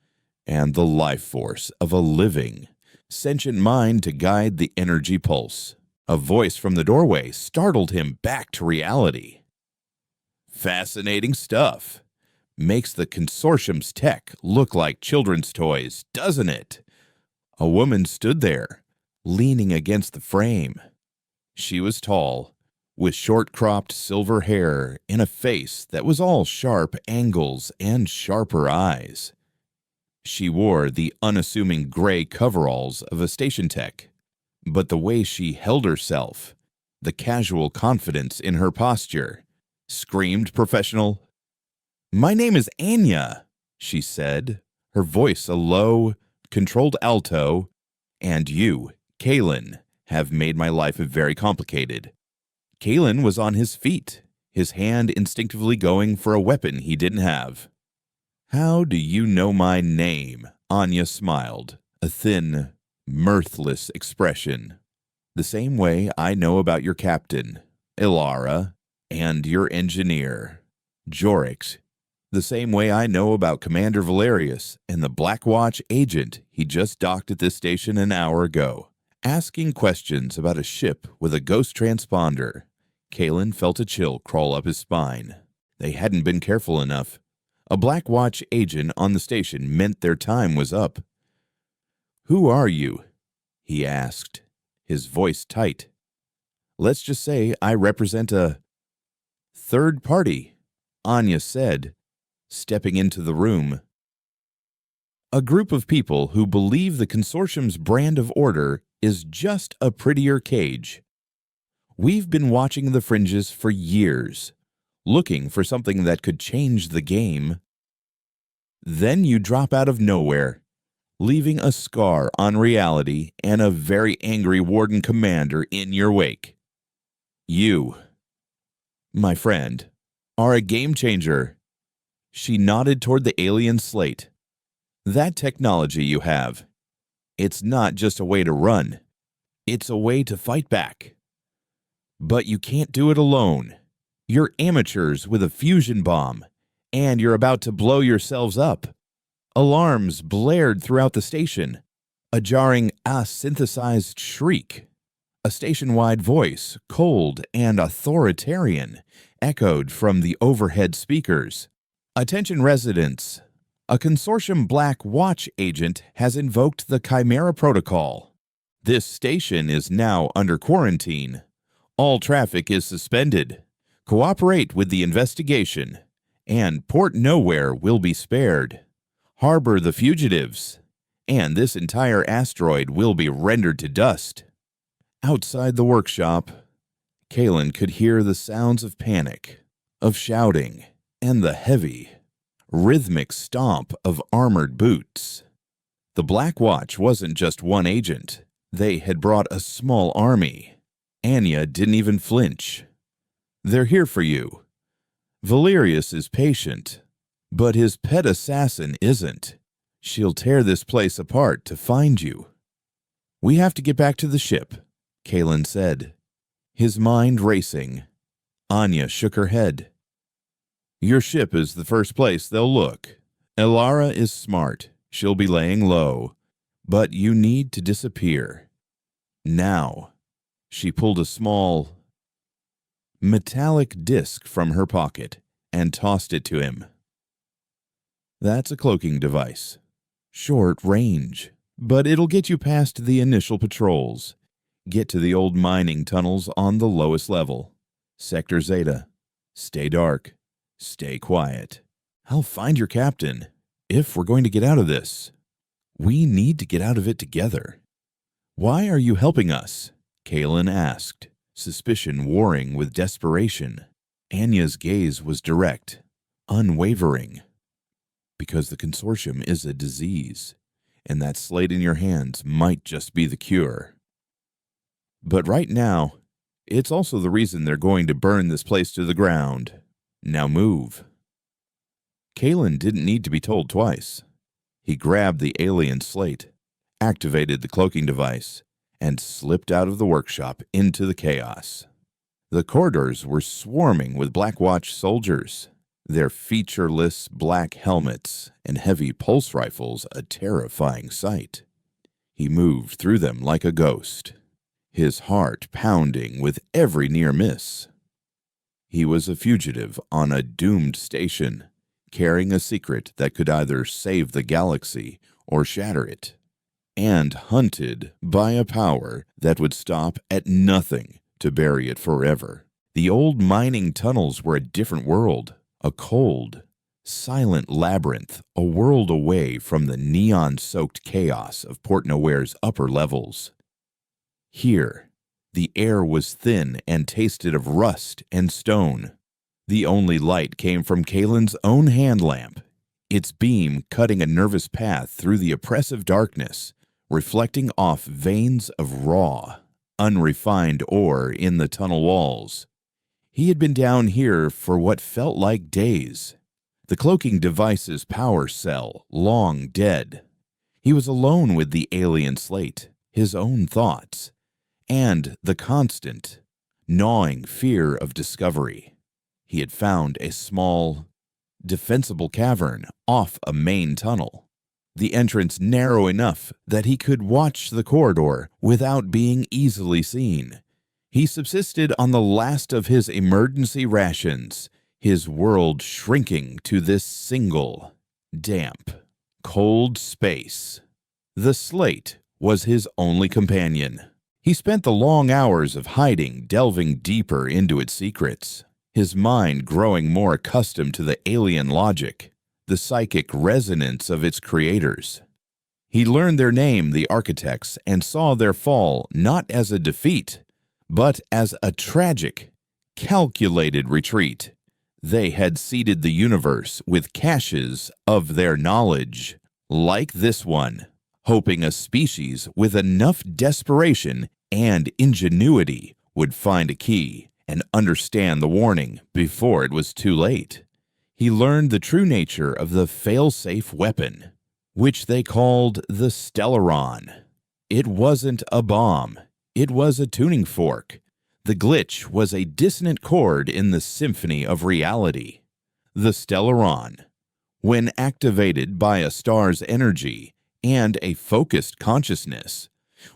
and the life force of a living, sentient mind to guide the energy pulse. A voice from the doorway startled him back to reality. Fascinating stuff. Makes the consortium's tech look like children's toys, doesn't it? A woman stood there, leaning against the frame. She was tall, with short-cropped silver hair and a face that was all sharp angles and sharper eyes. She wore the unassuming gray coveralls of a station tech, but the way she held herself, the casual confidence in her posture, screamed professional. "My name is Anya," she said, her voice a low, controlled alto, "and you, Kalen, have made my life very complicated." Kalen was on his feet, his hand instinctively going for a weapon he didn't have. "How do you know my name?" Anya smiled, a thin, mirthless expression. "The same way I know about your captain, Ilara, and your engineer, Jorix. The same way I know about Commander Valerius and the Black Watch agent he just docked at this station an hour ago, asking questions about a ship with a ghost transponder." Kalen felt a chill crawl up his spine. They hadn't been careful enough. A Black Watch agent on the station meant their time was up. "Who are you?" he asked, his voice tight. "Let's just say I represent a third party," Anya said, stepping into the room. "A group of people who believe the consortium's brand of order is just a prettier cage. We've been watching the fringes for years, looking for something that could change the game. Then you drop out of nowhere, leaving a scar on reality and a very angry warden commander in your wake. You, my friend, are a game changer." She nodded toward the alien slate. "That technology you have, it's not just a way to run. It's a way to fight back. But you can't do it alone. You're amateurs with a fusion bomb, and you're about to blow yourselves up." Alarms blared throughout the station. A jarring, synthesized shriek. A station-wide voice, cold and authoritarian, echoed from the overhead speakers. "Attention residents. A consortium Black Watch agent has invoked the Chimera Protocol. This station is now under quarantine. All traffic is suspended. Cooperate with the investigation, and Port Nowhere will be spared. Harbor the fugitives, and this entire asteroid will be rendered to dust." Outside the workshop, Kalen could hear the sounds of panic, of shouting, and the heavy, rhythmic stomp of armored boots. The Black Watch wasn't just one agent. They had brought a small army. Anya didn't even flinch. "They're here for you. Valerius is patient, but his pet assassin isn't. She'll tear this place apart to find you." "We have to get back to the ship," Kalen said, his mind racing. Anya shook her head. "Your ship is the first place they'll look. Ilara is smart. She'll be laying low. But you need to disappear. Now." She pulled a small, metallic disc from her pocket and tossed it to him. "That's a cloaking device. Short range, but it'll get you past the initial patrols. Get to the old mining tunnels on the lowest level. Sector Zeta. Stay dark. Stay quiet. I'll find your captain, if we're going to get out of this. We need to get out of it together." "Why are you helping us?" Kalen asked, suspicion warring with desperation. Anya's gaze was direct, unwavering. "Because the consortium is a disease, and that slate in your hands might just be the cure. But right now, it's also the reason they're going to burn this place to the ground. Now move." Kalen didn't need to be told twice. He grabbed the alien slate, activated the cloaking device, and slipped out of the workshop into the chaos. The corridors were swarming with Black Watch soldiers, their featureless black helmets and heavy pulse rifles a terrifying sight. He moved through them like a ghost, his heart pounding with every near miss. He was a fugitive on a doomed station, carrying a secret that could either save the galaxy or shatter it, and hunted by a power that would stop at nothing to bury it forever. The old mining tunnels were a different world, a cold, silent labyrinth, a world away from the neon-soaked chaos of Port Noware's upper levels. Here, the air was thin and tasted of rust and stone. The only light came from Kalen's own hand lamp, its beam cutting a nervous path through the oppressive darkness, reflecting off veins of raw, unrefined ore in the tunnel walls. He had been down here for what felt like days. The cloaking device's power cell long dead. He was alone with the alien slate, his own thoughts, and the constant, gnawing fear of discovery. He had found a small, defensible cavern off a main tunnel, the entrance narrow enough that he could watch the corridor without being easily seen. He subsisted on the last of his emergency rations, his world shrinking to this single, damp, cold space. The slate was his only companion. He spent the long hours of hiding, delving deeper into its secrets, his mind growing more accustomed to the alien logic, the psychic resonance of its creators. He learned their name, the architects, and saw their fall not as a defeat, but as a tragic, calculated retreat. They had seeded the universe with caches of their knowledge, like this one, hoping a species with enough desperation and ingenuity would find a key and understand the warning before it was too late. He learned the true nature of the fail-safe weapon, which they called the Stellaron. It wasn't a bomb. It was a tuning fork. The glitch was a dissonant chord in the symphony of reality. The Stellaron, when activated by a star's energy and a focused consciousness,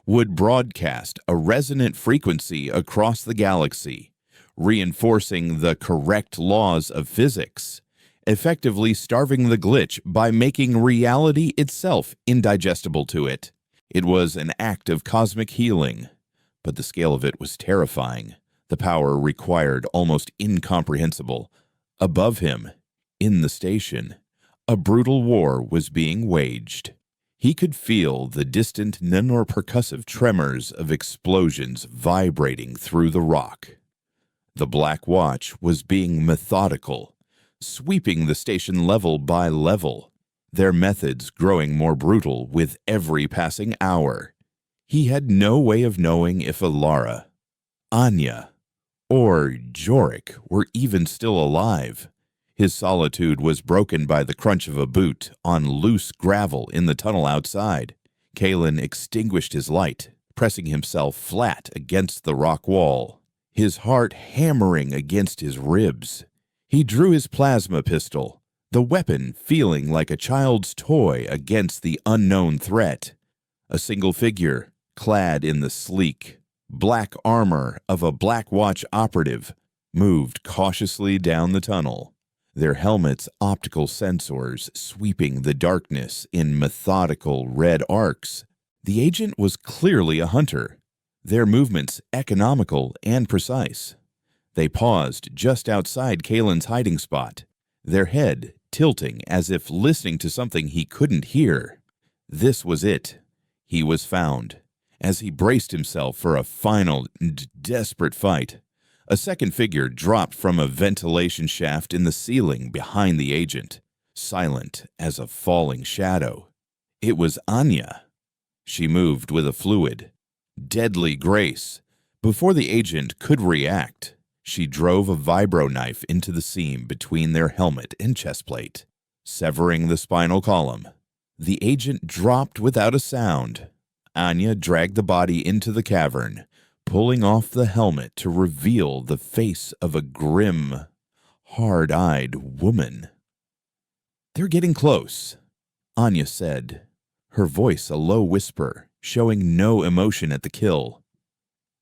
would broadcast a resonant frequency across the galaxy, reinforcing the correct laws of physics, effectively starving the glitch by making reality itself indigestible to it. It was an act of cosmic healing, but the scale of it was terrifying. The power required almost incomprehensible. Above him, in the station, a brutal war was being waged. He could feel the distant non-percussive tremors of explosions vibrating through the rock. The Black Watch was being methodical, sweeping the station level by level, their methods growing more brutal with every passing hour. He had no way of knowing if Alara, Anya, or Jorik were even still alive. His solitude was broken by the crunch of a boot on loose gravel in the tunnel outside. Kalen extinguished his light, pressing himself flat against the rock wall, his heart hammering against his ribs. He drew his plasma pistol, the weapon feeling like a child's toy against the unknown threat. A single figure, clad in the sleek, black armor of a Black Watch operative, moved cautiously down the tunnel, their helmets' optical sensors sweeping the darkness in methodical red arcs. The agent was clearly a hunter, their movements economical and precise. They paused just outside Kalen's hiding spot, their head tilting as if listening to something he couldn't hear. This was it. He was found. As he braced himself for a final, desperate fight, a second figure dropped from a ventilation shaft in the ceiling behind the agent, silent as a falling shadow. It was Anya. She moved with a fluid, deadly grace. Before the agent could react, she drove a vibro knife into the seam between their helmet and chestplate, severing the spinal column. The agent dropped without a sound. Anya dragged the body into the cavern, pulling off the helmet to reveal the face of a grim, hard-eyed woman. "They're getting close," Anya said, her voice a low whisper, showing no emotion at the kill.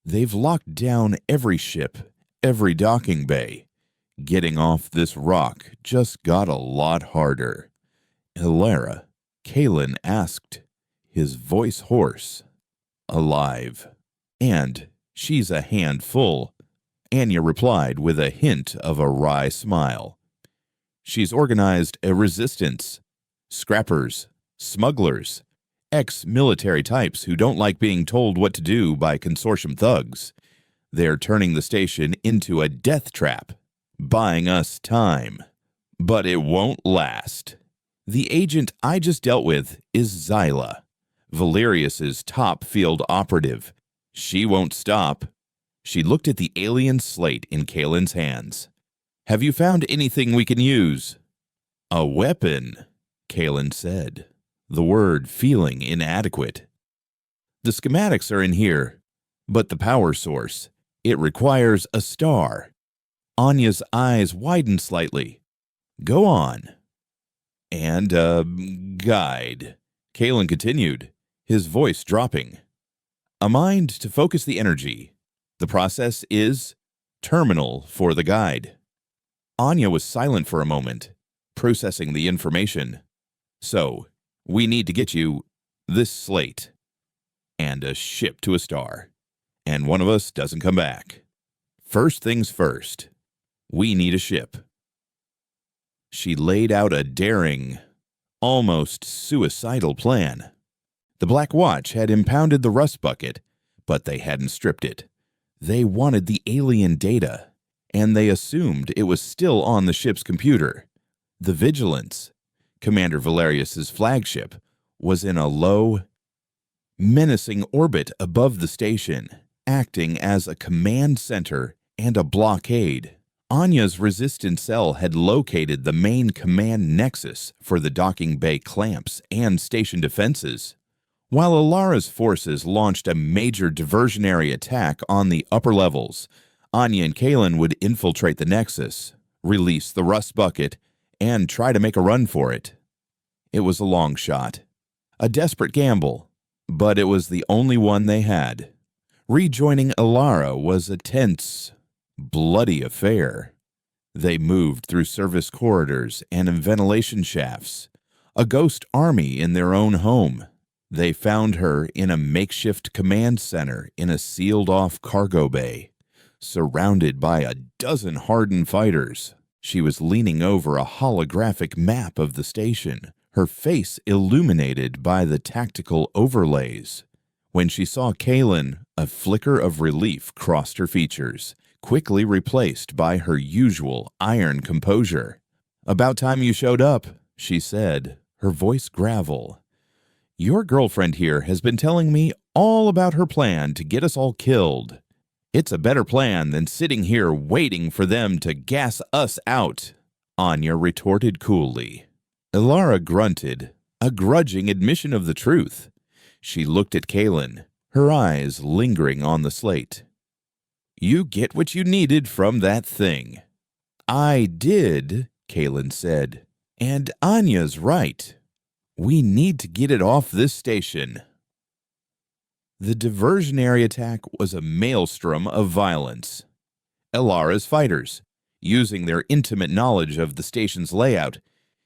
"They've locked down every ship, every docking bay. Getting off this rock just got a lot harder." "Ilara," Kalen asked, his voice hoarse. "Alive. And she's a handful," Anya replied with a hint of a wry smile. "She's organized a resistance. Scrappers, smugglers, ex-military types who don't like being told what to do by consortium thugs. They're turning the station into a death trap, buying us time. But it won't last. The agent I just dealt with is Xyla, Valerius's top field operative. She won't stop." She looked at the alien slate in Kalen's hands. "Have you found anything we can use?" "A weapon," Kalen said, the word feeling inadequate. "The schematics are in here, but the power source, it requires a star." Anya's eyes widened slightly. "Go on." "And a guide," Kalen continued, his voice dropping. "A mind to focus the energy. The process is terminal for the guide." Anya was silent for a moment, processing the information. "So, we need to get you this slate, and a ship to a star, and one of us doesn't come back. First things first, we need a ship." She laid out a daring, almost suicidal plan. The Black Watch had impounded the rust bucket, but they hadn't stripped it. They wanted the alien data, and they assumed it was still on the ship's computer. The Vigilance, Commander Valerius's flagship, was in a low, menacing orbit above the station, acting as a command center and a blockade. Anya's resistance cell had located the main command nexus for the docking bay clamps and station defenses, while Ilara's forces launched a major diversionary attack on the upper levels. Anya and Kalen would infiltrate the nexus, release the rust bucket, and try to make a run for it. It was a long shot, a desperate gamble, but it was the only one they had. Rejoining Ilara was a tense, bloody affair. They moved through service corridors and in ventilation shafts, a ghost army in their own home. They found her in a makeshift command center in a sealed-off cargo bay, surrounded by a dozen hardened fighters. She was leaning over a holographic map of the station, her face illuminated by the tactical overlays. When she saw Kalen, a flicker of relief crossed her features, quickly replaced by her usual iron composure. "About time you showed up," she said, her voice gravel. "Your girlfriend here has been telling me all about her plan to get us all killed. It's a better plan than sitting here waiting for them to gas us out," Anya retorted coolly. Ilara grunted, a grudging admission of the truth. She looked at Kalen, her eyes lingering on the slate. "You get what you needed from that thing." "I did," Kalen said, "and Anya's right. We need to get it off this station." The diversionary attack was a maelstrom of violence. Ilara's fighters, using their intimate knowledge of the station's layout,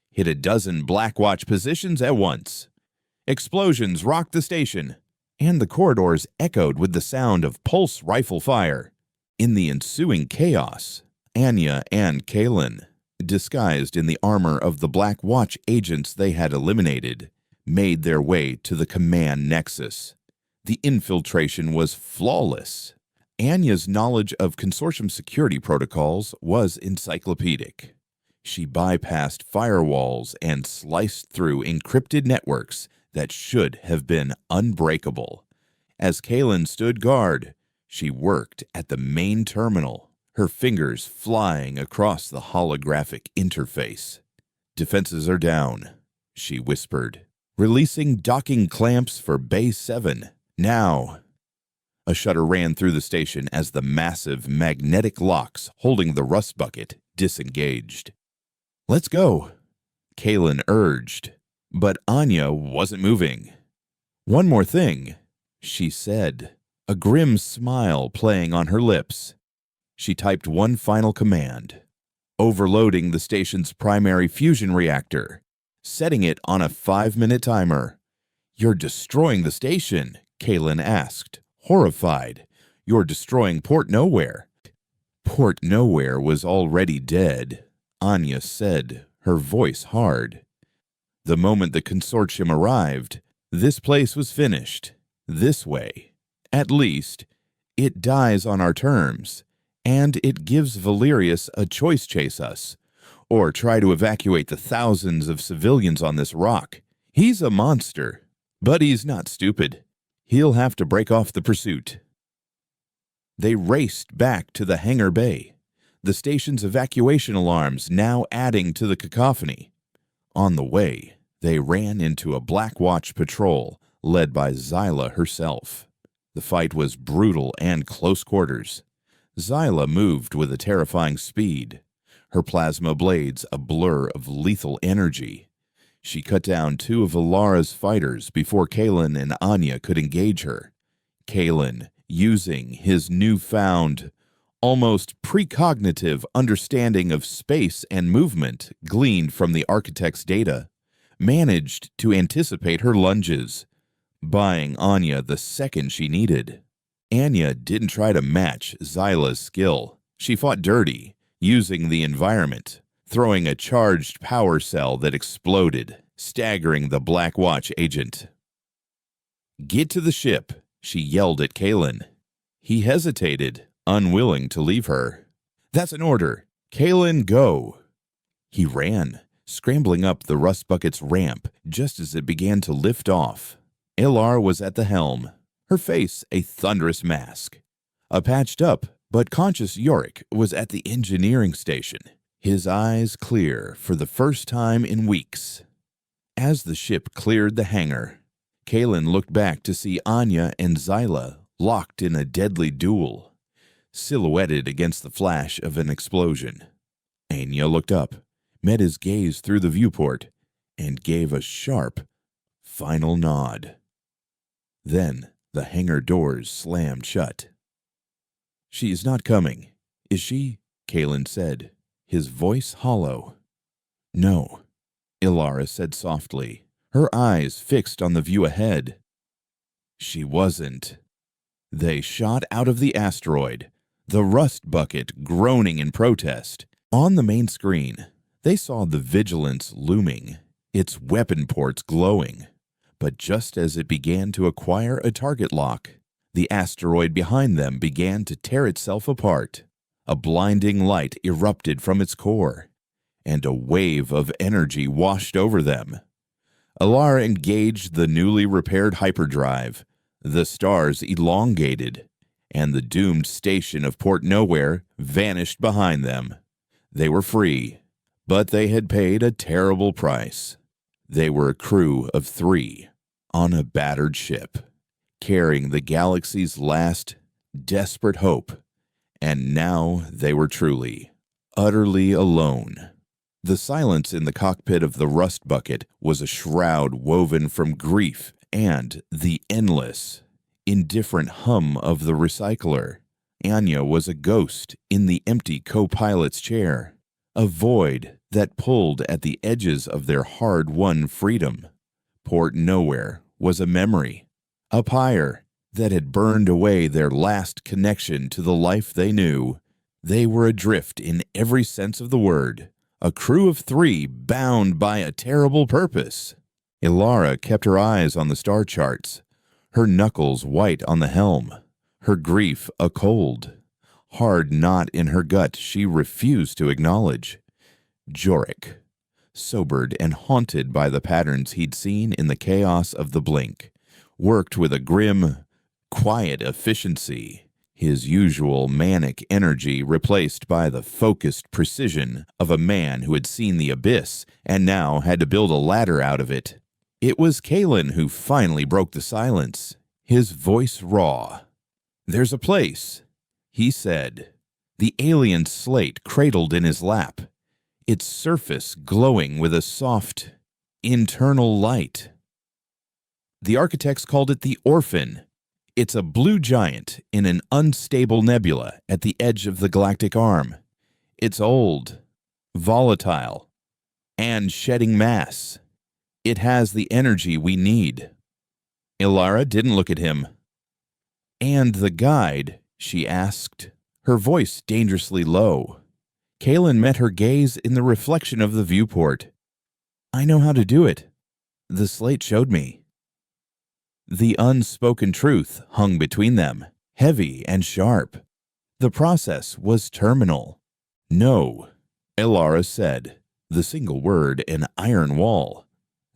hit a dozen Black Watch positions at once. Explosions rocked the station, and the corridors echoed with the sound of pulse rifle fire. In the ensuing chaos, Anya and Kalen, disguised in the armor of the Black Watch agents they had eliminated, made their way to the command nexus. The infiltration was flawless. Anya's knowledge of consortium security protocols was encyclopedic. She bypassed firewalls and sliced through encrypted networks that should have been unbreakable. As Kalen stood guard, she worked at the main terminal, her fingers flying across the holographic interface. "Defenses are down," she whispered, releasing docking clamps for Bay 7. "Now." A shudder ran through the station as the massive magnetic locks holding the rust bucket disengaged. "Let's go," Kalen urged, but Anya wasn't moving. "One more thing," she said, a grim smile playing on her lips. She typed one final command, overloading the station's primary fusion reactor, setting it on a 5-minute timer. "You're destroying the station," Kalen asked, horrified. "You're destroying Port Nowhere." "Port Nowhere was already dead," Anya said, her voice hard. "The moment the consortium arrived, this place was finished. This way. At least, it dies on our terms, and it gives Valerius a choice: chase us, or try to evacuate the thousands of civilians on this rock. He's a monster, but he's not stupid. He'll have to break off the pursuit." They raced back to the hangar bay, the station's evacuation alarms now adding to the cacophony. On the way, they ran into a Black Watch patrol led by Zyla herself. The fight was brutal and close quarters. Zyla moved with a terrifying speed, her plasma blades a blur of lethal energy. She cut down 2 of Alara's fighters before Kalen and Anya could engage her. Kalen, using his newfound, almost precognitive understanding of space and movement gleaned from the architect's data, managed to anticipate her lunges, buying Anya the second she needed. Anya didn't try to match Zyla's skill. She fought dirty, using the environment, throwing a charged power cell that exploded, staggering the Black Watch agent. "Get to the ship," she yelled at Kalen. He hesitated, unwilling to leave her. "That's an order. Kalen, go." He ran, scrambling up the rust bucket's ramp just as it began to lift off. Ilar was at the helm, her face a thunderous mask. A patched-up but conscious Yorick was at the engineering station, his eyes clear for the first time in weeks. As the ship cleared the hangar, Kalen looked back to see Anya and Zyla locked in a deadly duel, silhouetted against the flash of an explosion. Anya looked up, met his gaze through the viewport, and gave a sharp, final nod. Then the hangar doors slammed shut. "She is not coming, is she?" Kalen said, his voice hollow. "No," Ilara said softly, her eyes fixed on the view ahead. "She wasn't." They shot out of the asteroid, the rust bucket groaning in protest. On the main screen, they saw the Vigilance looming, its weapon ports glowing. But just as it began to acquire a target lock, the asteroid behind them began to tear itself apart. A blinding light erupted from its core, and a wave of energy washed over them. Alara engaged the newly repaired hyperdrive. The stars elongated, and the doomed station of Port Nowhere vanished behind them. They were free, but they had paid a terrible price. They were a crew of 3 on a battered ship, carrying the galaxy's last desperate hope, and now they were truly, utterly alone. The silence in the cockpit of the rust bucket was a shroud woven from grief and the endless, indifferent hum of the recycler. Anya was a ghost in the empty co-pilot's chair, a void that pulled at the edges of their hard-won freedom. Port Nowhere was a memory, a pyre that had burned away their last connection to the life they knew. They were adrift in every sense of the word, a crew of 3 bound by a terrible purpose. Ilara kept her eyes on the star charts, her knuckles white on the helm, her grief a cold, hard knot in her gut she refused to acknowledge. Jorik, sobered and haunted by the patterns he'd seen in the chaos of the blink, worked with a grim, quiet efficiency, his usual manic energy replaced by the focused precision of a man who had seen the abyss and now had to build a ladder out of it. It was Kalen who finally broke the silence, his voice raw. "There's a place," he said, the alien slate cradled in his lap, its surface glowing with a soft, internal light. The architects called it the Orphan. It's a blue giant in an unstable nebula at the edge of the galactic arm. It's old, volatile, and shedding mass. It has the energy we need. Ilara didn't look at him. "And the guide?" she asked, her voice dangerously low. Kalen met her gaze in the reflection of the viewport. "I know how to do it. The slate showed me." The unspoken truth hung between them, heavy and sharp. The process was terminal. "No," Ilara said, the single word an iron wall.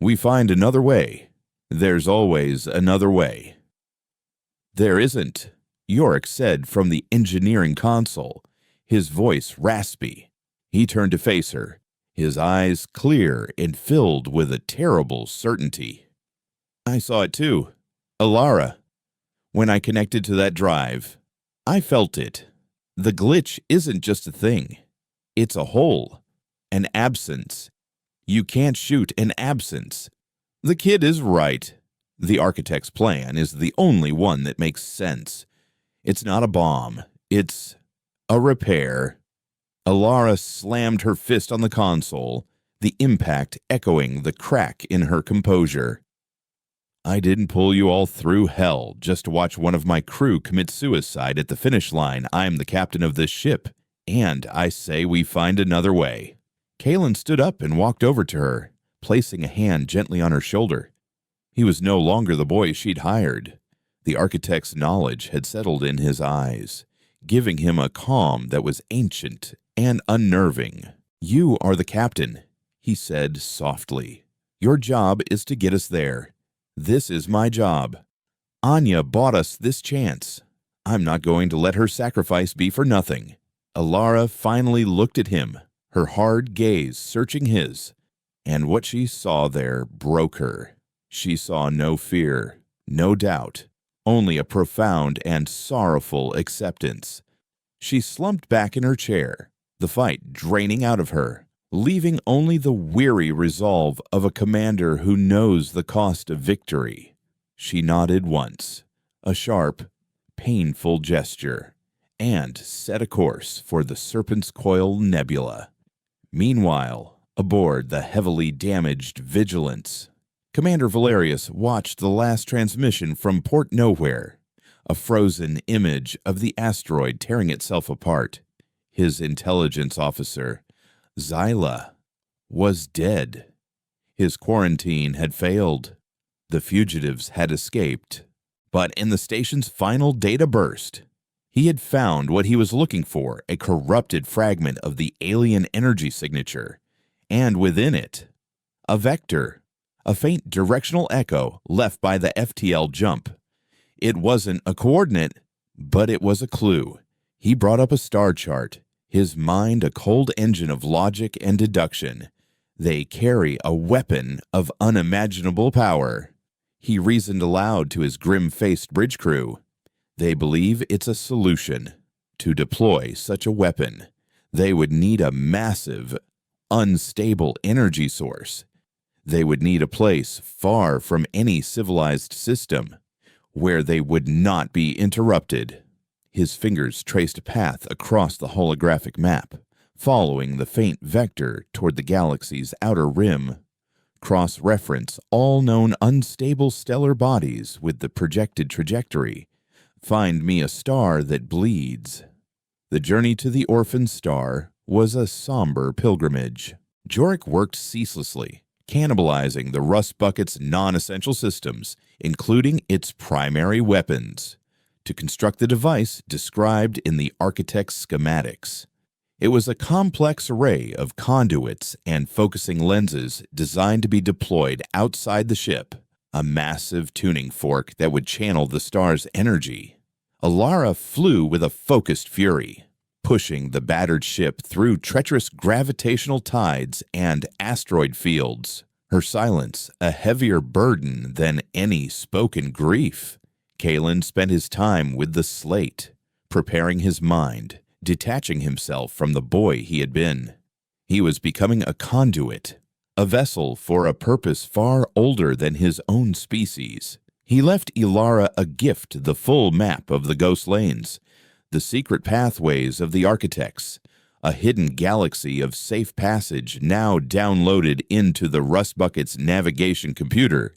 "We find another way. There's always another way." "There isn't," Yorick said from the engineering console, his voice raspy. He turned to face her, his eyes clear and filled with a terrible certainty. "I saw it too. Ilara. When I connected to that drive, I felt it. The glitch isn't just a thing. It's a hole, an absence. You can't shoot an absence." The kid is right. The architect's plan is the only one that makes sense. It's not a bomb. It's a repair. Ilara slammed her fist on the console, the impact echoing the crack in her composure. "I didn't pull you all through hell just to watch one of my crew commit suicide at the finish line. I'm the captain of this ship, and I say we find another way." Kalen stood up and walked over to her, placing a hand gently on her shoulder. He was no longer the boy she'd hired. The architect's knowledge had settled in his eyes, giving him a calm that was ancient and unnerving. "You are the captain," he said softly. "Your job is to get us there. This is my job. Anya bought us this chance. I'm not going to let her sacrifice be for nothing." Ilara finally looked at him, her hard gaze searching his, and what she saw there broke her. She saw no fear, no doubt, only a profound and sorrowful acceptance. She slumped back in her chair, the fight draining out of her, leaving only the weary resolve of a commander who knows the cost of victory. She nodded once, a sharp, painful gesture, and set a course for the Serpent's Coil Nebula. Meanwhile, aboard the heavily damaged Vigilance, Commander Valerius watched the last transmission from Port Nowhere, a frozen image of the asteroid tearing itself apart. His intelligence officer, Zyla, was dead. His quarantine had failed. The fugitives had escaped. But in the station's final data burst, he had found what he was looking for, a corrupted fragment of the alien energy signature, and within it, a vector, a faint directional echo left by the FTL jump. It wasn't a coordinate, but it was a clue. He brought up a star chart, his mind a cold engine of logic and deduction. They carry a weapon of unimaginable power. He reasoned aloud to his grim-faced bridge crew. They believe it's a solution. To deploy such a weapon, they would need a massive, unstable energy source. They would need a place far from any civilized system, where they would not be interrupted. His fingers traced a path across the holographic map, following the faint vector toward the galaxy's outer rim. Cross-reference all known unstable stellar bodies with the projected trajectory. Find me a star that bleeds. The journey to the orphan star was a somber pilgrimage. Jorik worked ceaselessly, cannibalizing the Rust Bucket's non-essential systems, including its primary weapons, to construct the device described in the architect's schematics. It was a complex array of conduits and focusing lenses designed to be deployed outside the ship, a massive tuning fork that would channel the star's energy. Ilara flew with a focused fury, pushing the battered ship through treacherous gravitational tides and asteroid fields, her silence a heavier burden than any spoken grief. Kalen spent his time with the slate, preparing his mind, detaching himself from the boy he had been. He was becoming a conduit, a vessel for a purpose far older than his own species. He left Ilara a gift, the full map of the Ghost Lanes, the secret pathways of the Architects, a hidden galaxy of safe passage now downloaded into the Rust Bucket's navigation computer.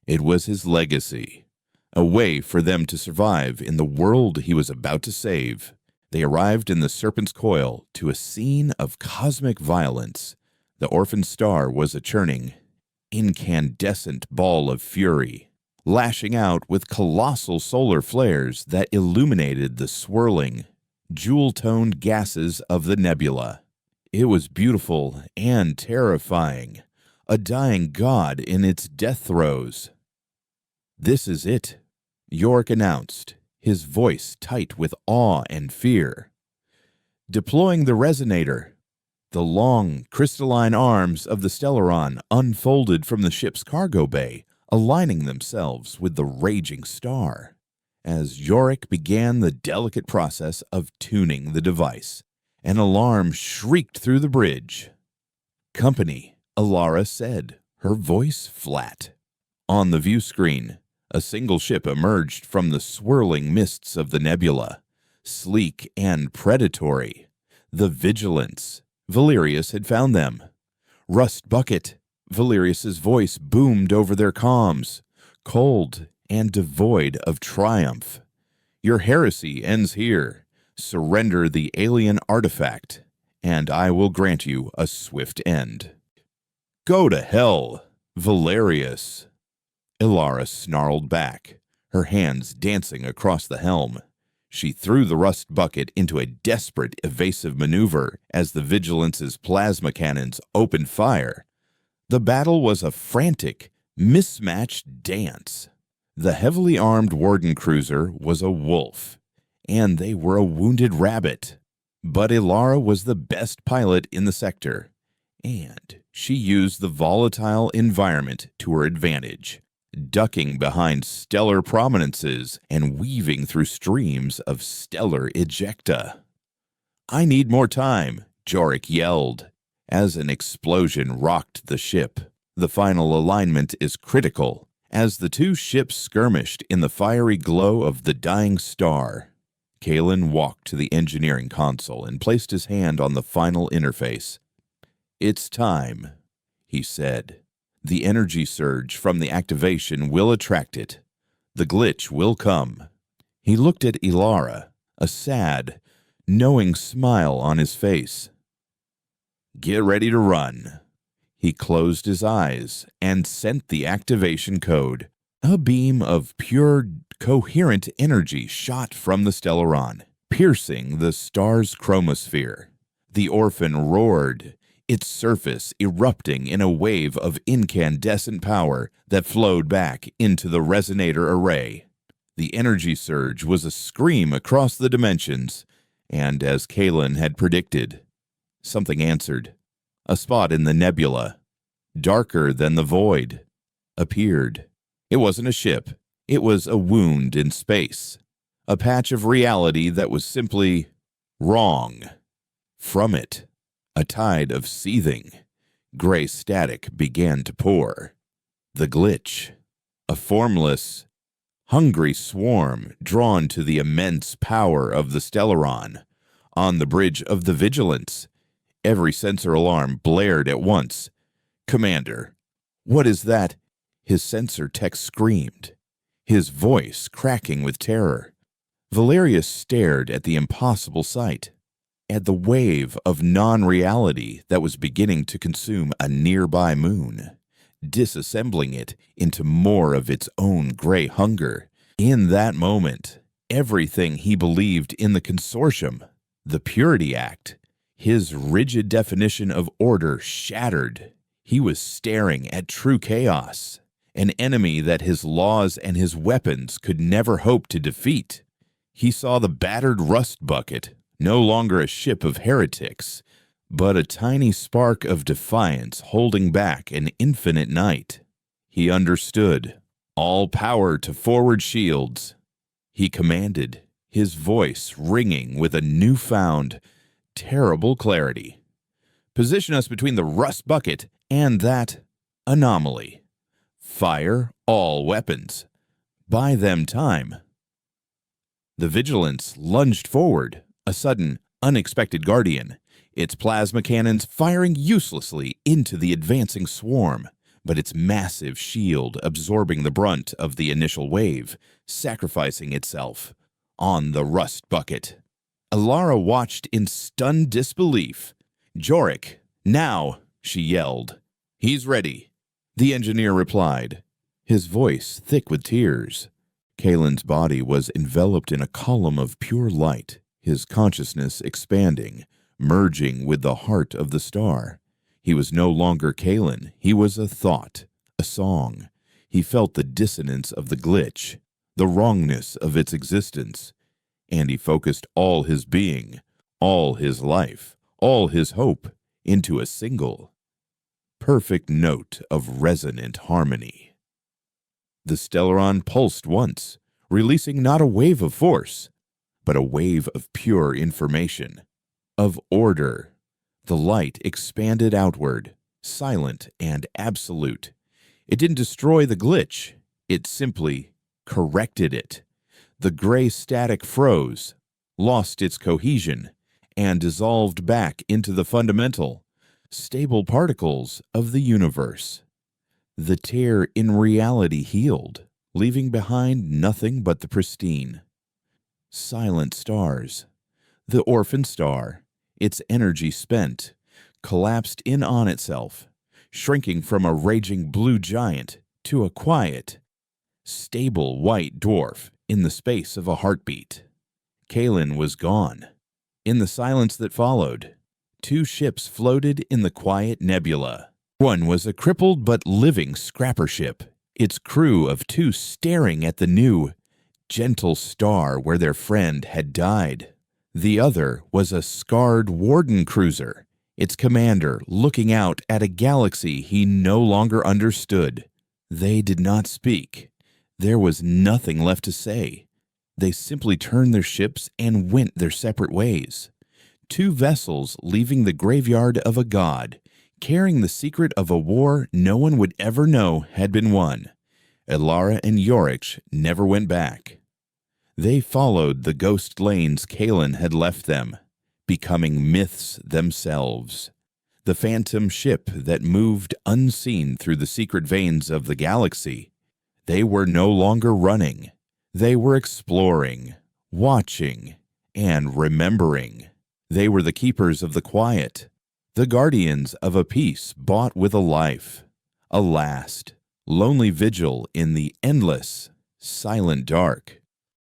It was his legacy, a way for them to survive in the world he was about to save. They arrived in the Serpent's Coil to a scene of cosmic violence. The orphan star was a churning, incandescent ball of fury, lashing out with colossal solar flares that illuminated the swirling, jewel-toned gases of the nebula. It was beautiful and terrifying, a dying god in its death throes. "This is it," Yorick announced, his voice tight with awe and fear. Deploying the resonator, the long, crystalline arms of the Stellaron unfolded from the ship's cargo bay, aligning themselves with the raging star. As Yorick began the delicate process of tuning the device, an alarm shrieked through the bridge. "Company," Ilara said, her voice flat. On the view screen, a single ship emerged from the swirling mists of the nebula, sleek and predatory. The Vigilance. Valerius had found them. "Rust Bucket." Valerius's voice boomed over their comms, cold and devoid of triumph. "Your heresy ends here. Surrender the alien artifact, and I will grant you a swift end." "Go to hell, Valerius." Ilara snarled back, her hands dancing across the helm. She threw the Rust Bucket into a desperate evasive maneuver as the Vigilance's plasma cannons opened fire. The battle was a frantic, mismatched dance. The heavily armed Warden cruiser was a wolf, and they were a wounded rabbit. But Ilara was the best pilot in the sector, and she used the volatile environment to her advantage, ducking behind stellar prominences and weaving through streams of stellar ejecta. "I need more time," Yorick yelled, as an explosion rocked the ship. The final alignment is critical, as the two ships skirmished in the fiery glow of the dying star. Kalen walked to the engineering console and placed his hand on the final interface. "It's time," he said. "The energy surge from the activation will attract it. The glitch will come." He looked at Ilara, a sad, knowing smile on his face. "Get ready to run." He closed his eyes and sent the activation code. A beam of pure, coherent energy shot from the Stellaron, piercing the star's chromosphere. The orphan roared, its surface erupting in a wave of incandescent power that flowed back into the resonator array. The energy surge was a scream across the dimensions, and as Kalen had predicted, something answered. A spot in the nebula, darker than the void, appeared. It wasn't a ship. It was a wound in space, a patch of reality that was simply wrong. From it, a tide of seething, gray static began to pour. The glitch, a formless, hungry swarm drawn to the immense power of the Stellaron. On the bridge of the Vigilance, every sensor alarm blared at once. "Commander, what is that?" His sensor tech screamed, his voice cracking with terror. Valerius stared at the impossible sight, at the wave of non-reality that was beginning to consume a nearby moon, disassembling it into more of its own gray hunger. In that moment, everything he believed in the Consortium, the Purity Act, his rigid definition of order shattered. He was staring at true chaos, an enemy that his laws and his weapons could never hope to defeat. He saw the battered Rust Bucket, no longer a ship of heretics, but a tiny spark of defiance holding back an infinite night. He understood. All power to forward shields. he commanded, his voice ringing with a newfound, terrible clarity. Position us between the rust bucket and that anomaly. Fire all weapons. Buy them time. The Vigilance lunged forward, a sudden, unexpected guardian, its plasma cannons firing uselessly into the advancing swarm, but its massive shield absorbing the brunt of the initial wave, sacrificing itself on the rust bucket. Alara watched in stunned disbelief. "Jorik, now!" she yelled. "He's ready," the engineer replied, his voice thick with tears. Kalen's body was enveloped in a column of pure light, his consciousness expanding, merging with the heart of the star. He was no longer Kalen, he was a thought, a song. He felt the dissonance of the glitch, the wrongness of its existence, and he focused all his being, all his life, all his hope into a single, perfect note of resonant harmony. The Stellaron pulsed once, releasing not a wave of force, but a wave of pure information, of order. The light expanded outward, silent and absolute. It didn't destroy the glitch, it simply corrected it. The gray static froze, lost its cohesion, and dissolved back into the fundamental, stable particles of the universe. The tear in reality healed, leaving behind nothing but the pristine. Silent stars. The orphan star, its energy spent, collapsed in on itself, shrinking from a raging blue giant to a quiet, stable white dwarf in the space of a heartbeat. Kalen was gone. In the silence that followed, two ships floated in the quiet nebula. One was a crippled but living scrapper ship, its crew of two staring at the new, gentle star where their friend had died. The other was a scarred warden cruiser, its commander looking out at a galaxy he no longer understood. They did not speak. There was nothing left to say. They simply turned their ships and went their separate ways. Two vessels leaving the graveyard of a god, carrying the secret of a war no one would ever know had been won. Alara and Yorick never went back. They followed the ghost lanes Kalen had left them, becoming myths themselves. The phantom ship that moved unseen through the secret veins of the galaxy. They were no longer running. They were exploring, watching, and remembering. They were the keepers of the quiet, the guardians of a peace bought with a life, a last, lonely vigil in the endless, silent dark.